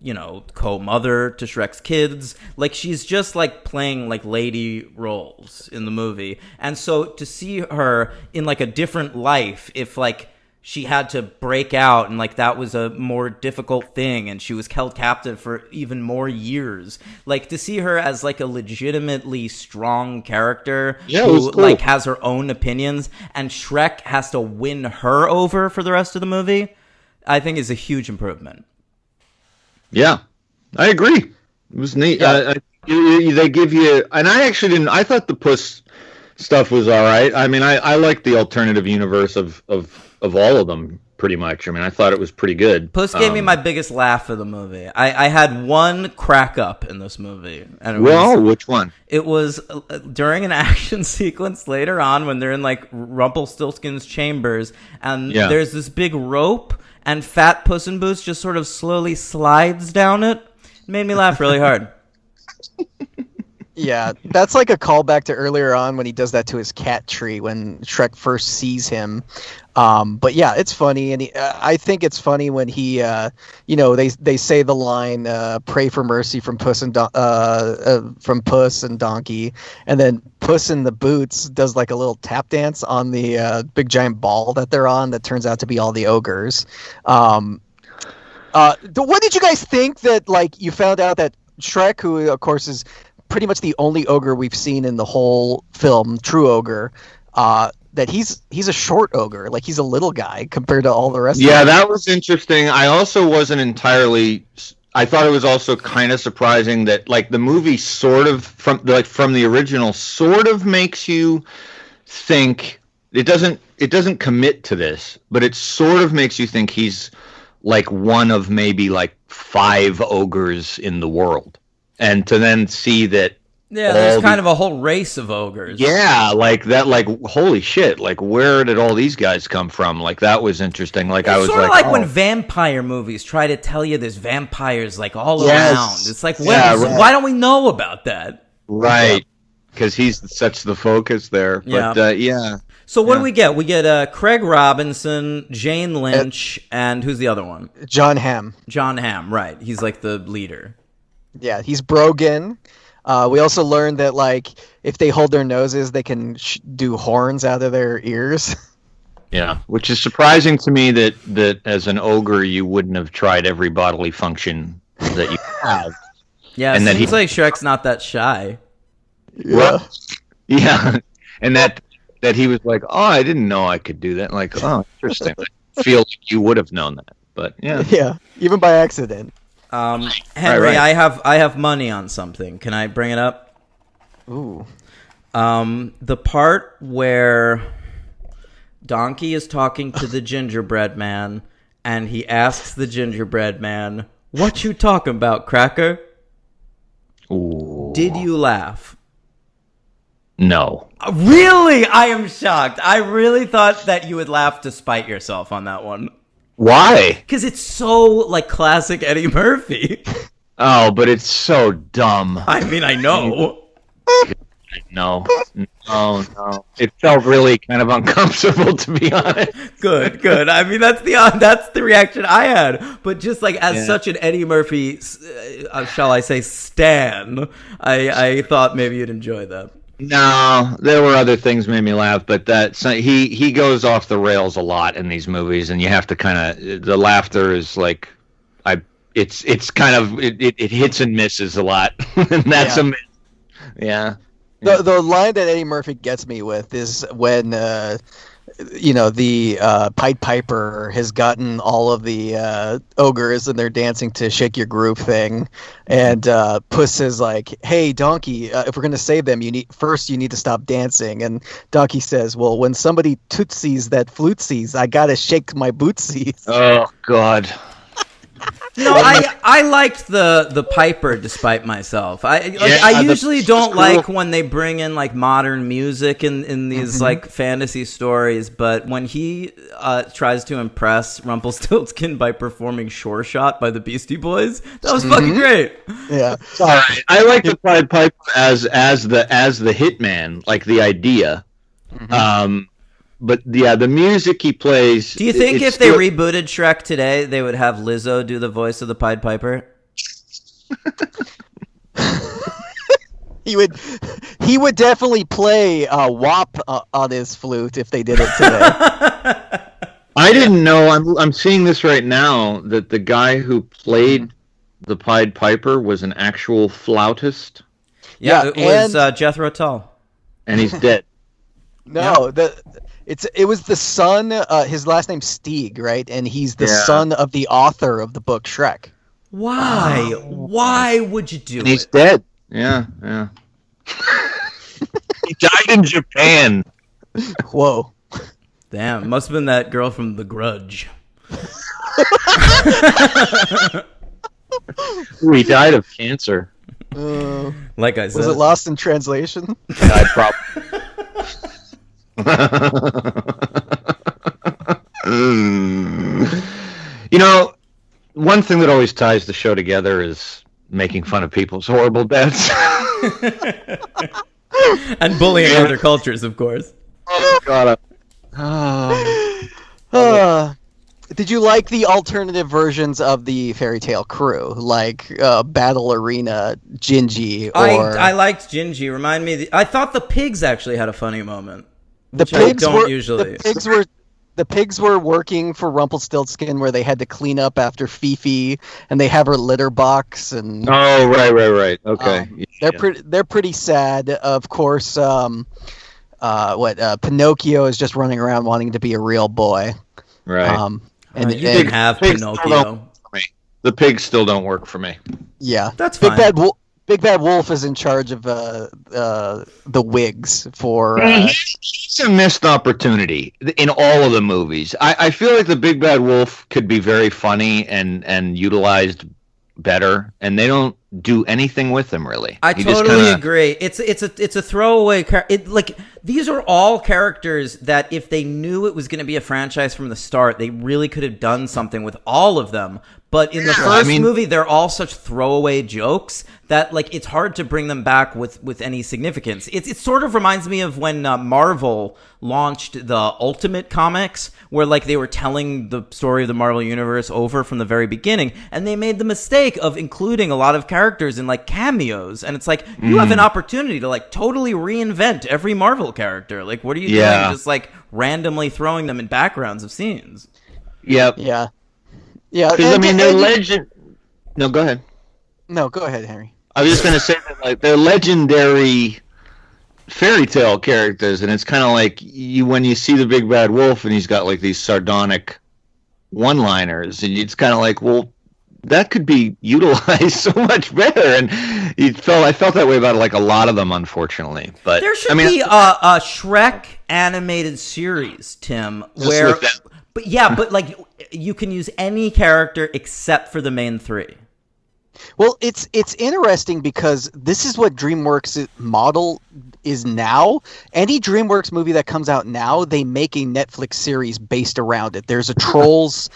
co-mother to Shrek's kids. Like, she's just, like, playing, like, lady roles in the movie. And so to see her in, like, a different life, if, like, she had to break out and like that was a more difficult thing and she was held captive for even more years, like to see her as like a legitimately strong character who like has her own opinions and Shrek has to win her over for the rest of the movie, I think is a huge improvement. Yeah, I agree. It was neat. They give you, and I actually didn't, I thought the Puss stuff was all right. I mean, I like the alternative universe of all of them, pretty much. I mean, I thought it was pretty good. Puss gave me my biggest laugh of the movie. I had one crack up in this movie. And which one? It was during an action sequence later on when they're in, like, Rumpelstiltskin's chambers, and there's this big rope, and Fat Puss in Boots just sort of slowly slides down it. It made me laugh really hard. Yeah, that's like a callback to earlier on when he does that to his cat tree when Shrek first sees him. But yeah, it's funny, and I think it's funny when he, they say the line, "Pray for mercy" from Puss and Donkey, and then Puss in the Boots does like a little tap dance on the big giant ball that they're on that turns out to be all the ogres. What did you guys think that like you found out that Shrek, who of course is pretty much the only ogre we've seen in the whole film, true ogre, that he's a short ogre, like he's a little guy compared to all the rest of them. That was interesting. I also wasn't entirely, I thought it was also kind of surprising that like the movie sort of from the original sort of makes you think, it doesn't commit to this, but it sort of makes you think he's like one of maybe like 5 ogres in the world. and to then see that. Yeah, there's kind of a whole race of ogres. Yeah, like that. Like holy shit! Like where did all these guys come from? Like that was interesting. Like it's I was sort of like when vampire movies try to tell you there's vampires like all around. It's like, why don't we know about that? Right, because he's such the focus there. But yeah. So what do we get? We get Craig Robinson, Jane Lynch, and who's the other one? John Hamm. John Hamm, right? He's like the leader. Yeah, he's Brogan. We also learned that like if they hold their noses, they can do horns out of their ears. Yeah, which is surprising to me that as an ogre you wouldn't have tried every bodily function that you have. Yeah, and it seems like Shrek's not that shy. Yeah, yeah, and that he was like, oh, I didn't know I could do that. Like, oh, interesting. I feel like you would have known that, but yeah, even by accident. Henry, right. I have money on something. Can I bring it up? Ooh. The part where Donkey is talking to the gingerbread man, and he asks the gingerbread man, "What you talking about, Cracker?" Ooh. Did you laugh? No. Really? I am shocked. I really thought that you would laugh to spite yourself on that one. Why? Because it's so, like, classic Eddie Murphy. Oh, but it's so dumb. I mean, I know. No. It felt really kind of uncomfortable, to be honest. Good. I mean, that's the reaction I had. But just, like, as such an Eddie Murphy, shall I say, stan, I thought maybe you'd enjoy that. No, there were other things made me laugh, but he goes off the rails a lot in these movies, and you have to kind of the laughter is like, it's kind of it hits and misses a lot, and that's a miss. Yeah. The line that Eddie Murphy gets me with is when the Pied Piper has gotten all of the ogres and they're dancing to Shake Your Groove thing, and Puss is like, "Hey Donkey, if we're gonna save them, you need to stop dancing." And Donkey says, "Well, when somebody tootsies that flutesies, I gotta shake my bootsies." Oh God. No, I liked the Piper despite myself. I usually don't like when they bring in like modern music in these like fantasy stories, but when he tries to impress Rumpelstiltskin by performing Sure Shot by the Beastie Boys, that was fucking great. Yeah. Sorry. I like the Pied Piper as the hitman, like the idea. But yeah, the music he plays. Do you think if they rebooted Shrek today, they would have Lizzo do the voice of the Pied Piper? He would definitely play WAP on his flute if they did it today. I didn't know. I'm seeing this right now that the guy who played the Pied Piper was an actual flautist. Yeah, it was Jethro Tull, and he's dead. No, it was the son. His last name's Stieg, right? And he's the son of the author of the book Shrek. Why? Why would you do it? He's dead. Yeah. He died in Japan. Whoa. Damn, must have been that girl from The Grudge. He died of cancer. Like I said. Was it lost in translation? I probably. One thing that always ties the show together is making fun of people's horrible deaths. And bullying other cultures, of course. Oh, God. Did you like the alternative versions of the fairy tale crew, like Battle Arena, Gingy, or... I liked Gingy. Remind me... I thought the pigs actually had a funny moment. The pigs were working for Rumpelstiltskin, where they had to clean up after Fifi, and they have her litter box. And oh, right. Okay, they're pretty sad. Of course, Pinocchio is just running around wanting to be a real boy. Right. And you didn't have Pinocchio. The pigs still don't work for me. Yeah, that's fine. Big Bad Wolf is in charge of the wigs for. He's a missed opportunity in all of the movies. I feel like the Big Bad Wolf could be very funny and utilized better, and they don't do anything with him really. I He just totally kinda- agree. It's a throwaway. Like these are all characters that if they knew it was going to be a franchise from the start, they really could have done something with all of them. But in the first movie, they're all such throwaway jokes that like it's hard to bring them back with any significance. It sort of reminds me of when Marvel launched the Ultimate Comics, where like they were telling the story of the Marvel Universe over from the very beginning, and they made the mistake of including a lot of characters in like cameos, and it's like you have an opportunity to like totally reinvent every Marvel character. Like, what are you doing? Just like randomly throwing them in backgrounds of scenes. Yep. Yeah. Yeah. Because I mean, they're legend. No, go ahead. No, go ahead, Henry. I was just gonna say that like they're legendary fairy tale characters, and it's kind of like when you see the big bad wolf, and he's got like these sardonic one-liners, and it's kind of like, well, that could be utilized so much better. And I felt that way about like a lot of them, unfortunately. But there should be a Shrek animated series, Tim, where. But like you can use any character except for the main three. Well, it's interesting because this is what DreamWorks' model is now. Any DreamWorks movie that comes out now, they make a Netflix series based around it. There's a Trolls,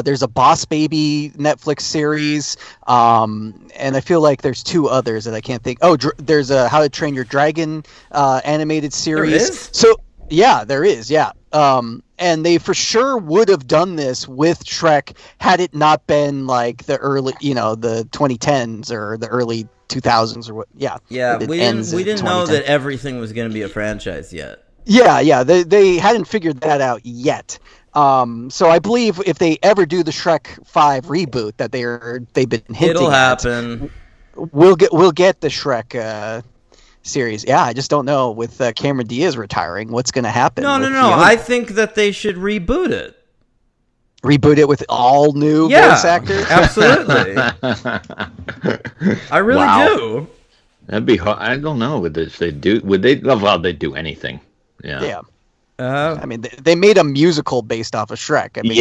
there's a Boss Baby Netflix series, and I feel like there's two others that I can't think. Oh, there's a How to Train Your Dragon animated series. There is? So yeah, there is. Yeah. And they for sure would have done this with Shrek had it not been like the early, the 2010s or the early 2000s or what. Yeah. Yeah, we didn't know that everything was going to be a franchise yet. Yeah. They hadn't figured that out yet. So I believe if they ever do the Shrek 5 reboot that they've been hinting It'll at, happen. We'll get the Shrek series. Yeah, I just don't know with Cameron Diaz retiring what's going to happen. No. I think that they should reboot it. Reboot it with all new voice actors. Absolutely. I really do. That'd be hard. I don't know. Would they do? Would they? Well, they'd do anything. Yeah. I mean, they made a musical based off of Shrek. I mean,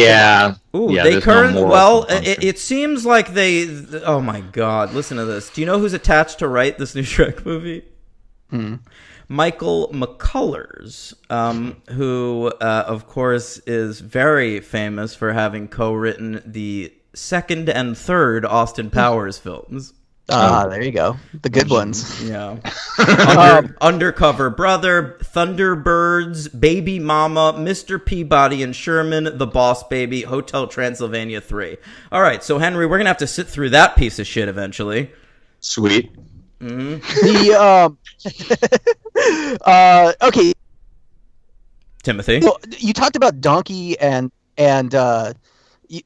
They currently. Well, it seems like they. Oh my God! Listen to this. Do you know who's attached to write this new Shrek movie? Michael McCullers, who, of course, is very famous for having co-written the second and third Austin Powers films. There you go. The good ones. Yeah. Undercover Brother, Thunderbirds, Baby Mama, Mr. Peabody and Sherman, The Boss Baby, Hotel Transylvania 3. All right, so Henry, we're going to have to sit through that piece of shit eventually. Sweet. Okay. Timothy. Well, you talked about Donkey and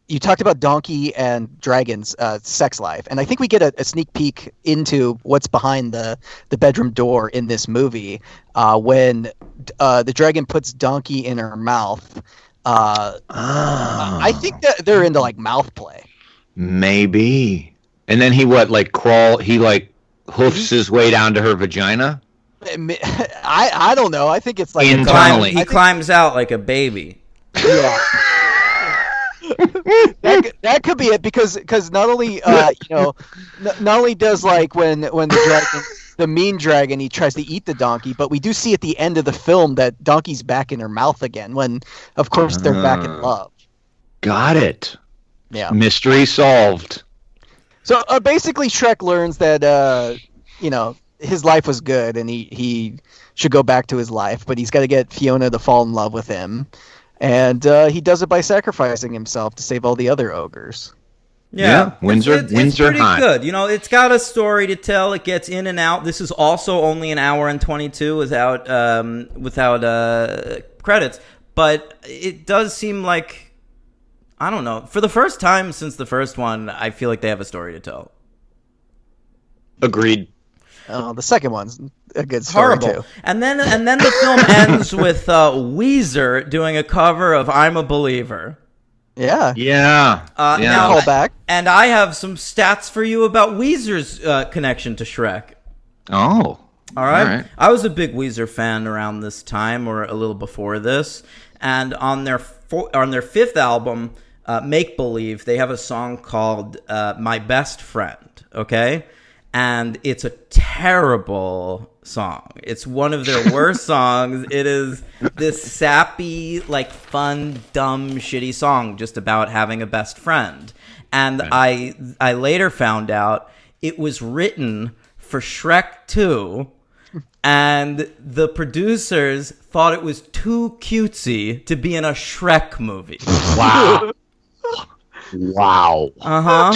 you talked about Donkey and Dragon's sex life, and I think we get a sneak peek into what's behind the bedroom door in this movie when the dragon puts Donkey in her mouth. I think that they're into like mouth play. Maybe. And then he crawl? He hoofs his way down to her vagina. I don't know. I think it's like internally. He climbs out like a baby. Yeah. that could be it because not only not only does like when the dragon, the mean dragon, he tries to eat the donkey, but we do see at the end of the film that Donkey's back in her mouth again when of course they're back in love. Got it. Yeah. Mystery solved. So basically Shrek learns that his life was good and he should go back to his life, but he's got to get Fiona to fall in love with him. And he does it by sacrificing himself to save all the other ogres. Yeah. Windsor pretty hot. good. It's got a story to tell. It gets in and out. This is also only an hour and 22 without credits. But it does seem like, I don't know, for the first time since the first one, I feel like they have a story to tell. Agreed. The second one's a good story too. And then the film ends with Weezer doing a cover of "I'm a Believer." Yeah. Now, call back. And I have some stats for you about Weezer's connection to Shrek. Oh. All right. I was a big Weezer fan around this time, or a little before this. And on their fifth album, Make Believe, they have a song called "My Best Friend." Okay. and it's a terrible song. It's one of their worst songs. It is this sappy, like fun, dumb, shitty song just about having a best friend. And I later found out it was written for Shrek 2, and the producers thought it was too cutesy to be in a Shrek movie. Wow. Wow. Uh-huh.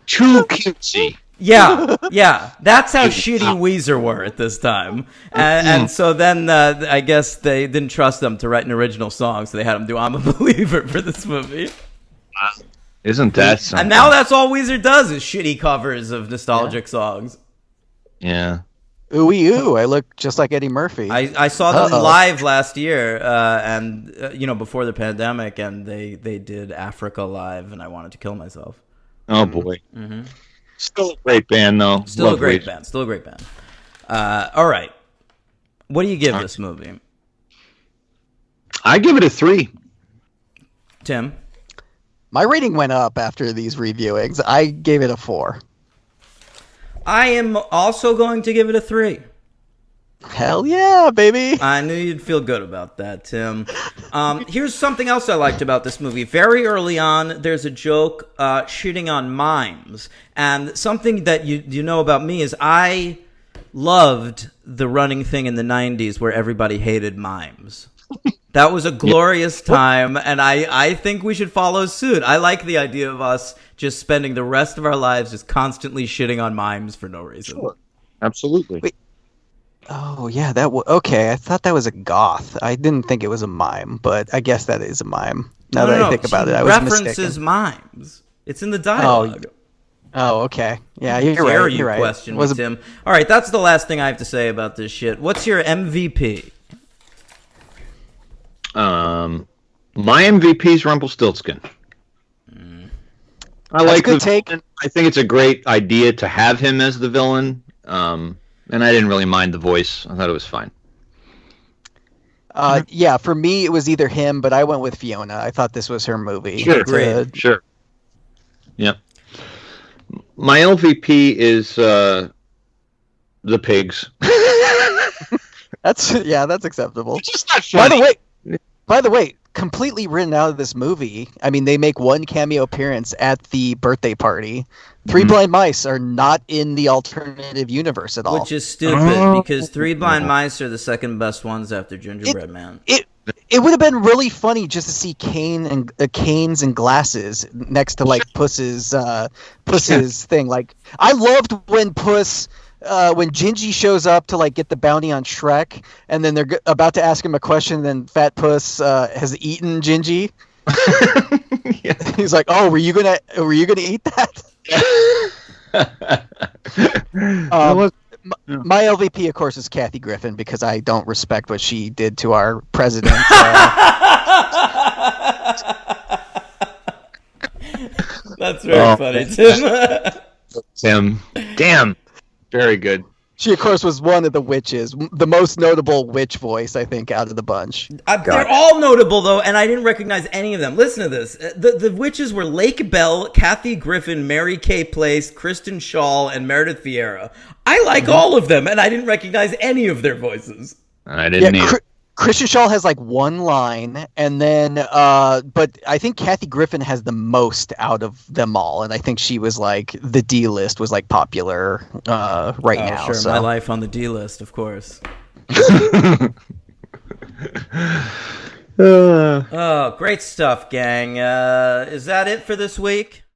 Too cutesy. Yeah. That's how shitty Weezer were at this time. And so then I guess they didn't trust them to write an original song, so they had them do I'm a Believer for this movie. Isn't that something? And now that's all Weezer does is shitty covers of nostalgic songs. Yeah. Ooh, ooh, I look just like Eddie Murphy. I saw them live last year, and before the pandemic, and they did Africa live, and I wanted to kill myself. Oh boy. Mm-hmm. Still a great band, though. Still a great band. All right. What do you give this movie? I give it a 3. Tim? My rating went up after these reviewings. I gave it a 4. I am also going to give it a 3. Hell yeah, baby. I knew you'd feel good about that, Tim. Here's something else I liked about this movie. Very early on, there's a joke shitting on mimes. And something that you know about me is I loved the running thing in the 90s where everybody hated mimes. That was a glorious time, and I think we should follow suit. I like the idea of us just spending the rest of our lives just constantly shitting on mimes for no reason. Sure. Absolutely. Wait. Oh, yeah, okay. I thought that was a goth. I didn't think it was a mime, but I guess that is a mime. Now that I think about it, I was mistaken. References mimes. It's in the dialogue. Oh, okay. Yeah, you're Dare right. you You're right. question me, Tim. All right, that's the last thing I have to say about this shit. What's your MVP? My MVP's Rumpelstiltskin. I like the take. I think it's a great idea to have him as the villain. And I didn't really mind the voice. I thought it was fine. Yeah, for me it was either him, but I went with Fiona. I thought this was her movie. Sure, sure. Yep. My LVP is the pigs. That's acceptable. It's just not funny. By the way, completely written out of this movie. I mean, they make one cameo appearance at the birthday party. Three Blind Mice are not in the alternative universe at all. Which is stupid, because Three Blind Mice are the second best ones after Gingerbread Man. It would have been really funny just to see canes and glasses next to like Puss's thing. Like, I loved when when Gingy shows up to like get the bounty on Shrek, and then they're about to ask him a question, and then Fat Puss has eaten Gingy. Yeah. He's like, "Oh, were you gonna eat that?" My LVP, of course, is Kathy Griffin, because I don't respect what she did to our president. That's very funny, Tim. Tim, damn, very good. She, of course, was one of the witches, the most notable witch voice, I think, out of the bunch. They're all notable, though, and I didn't recognize any of them. Listen to this. The witches were Lake Bell, Kathy Griffin, Mary Kay Place, Kristen Shaw, and Meredith Vieira. I like all of them, and I didn't recognize any of their voices. I didn't either. Kristen Shaw has like one line, and then but I think Kathy Griffin has the most out of them all, and I think she was like the D list was like popular now. Sure, so. My Life on the D list, of course. Oh, great stuff, gang. Is that it for this week?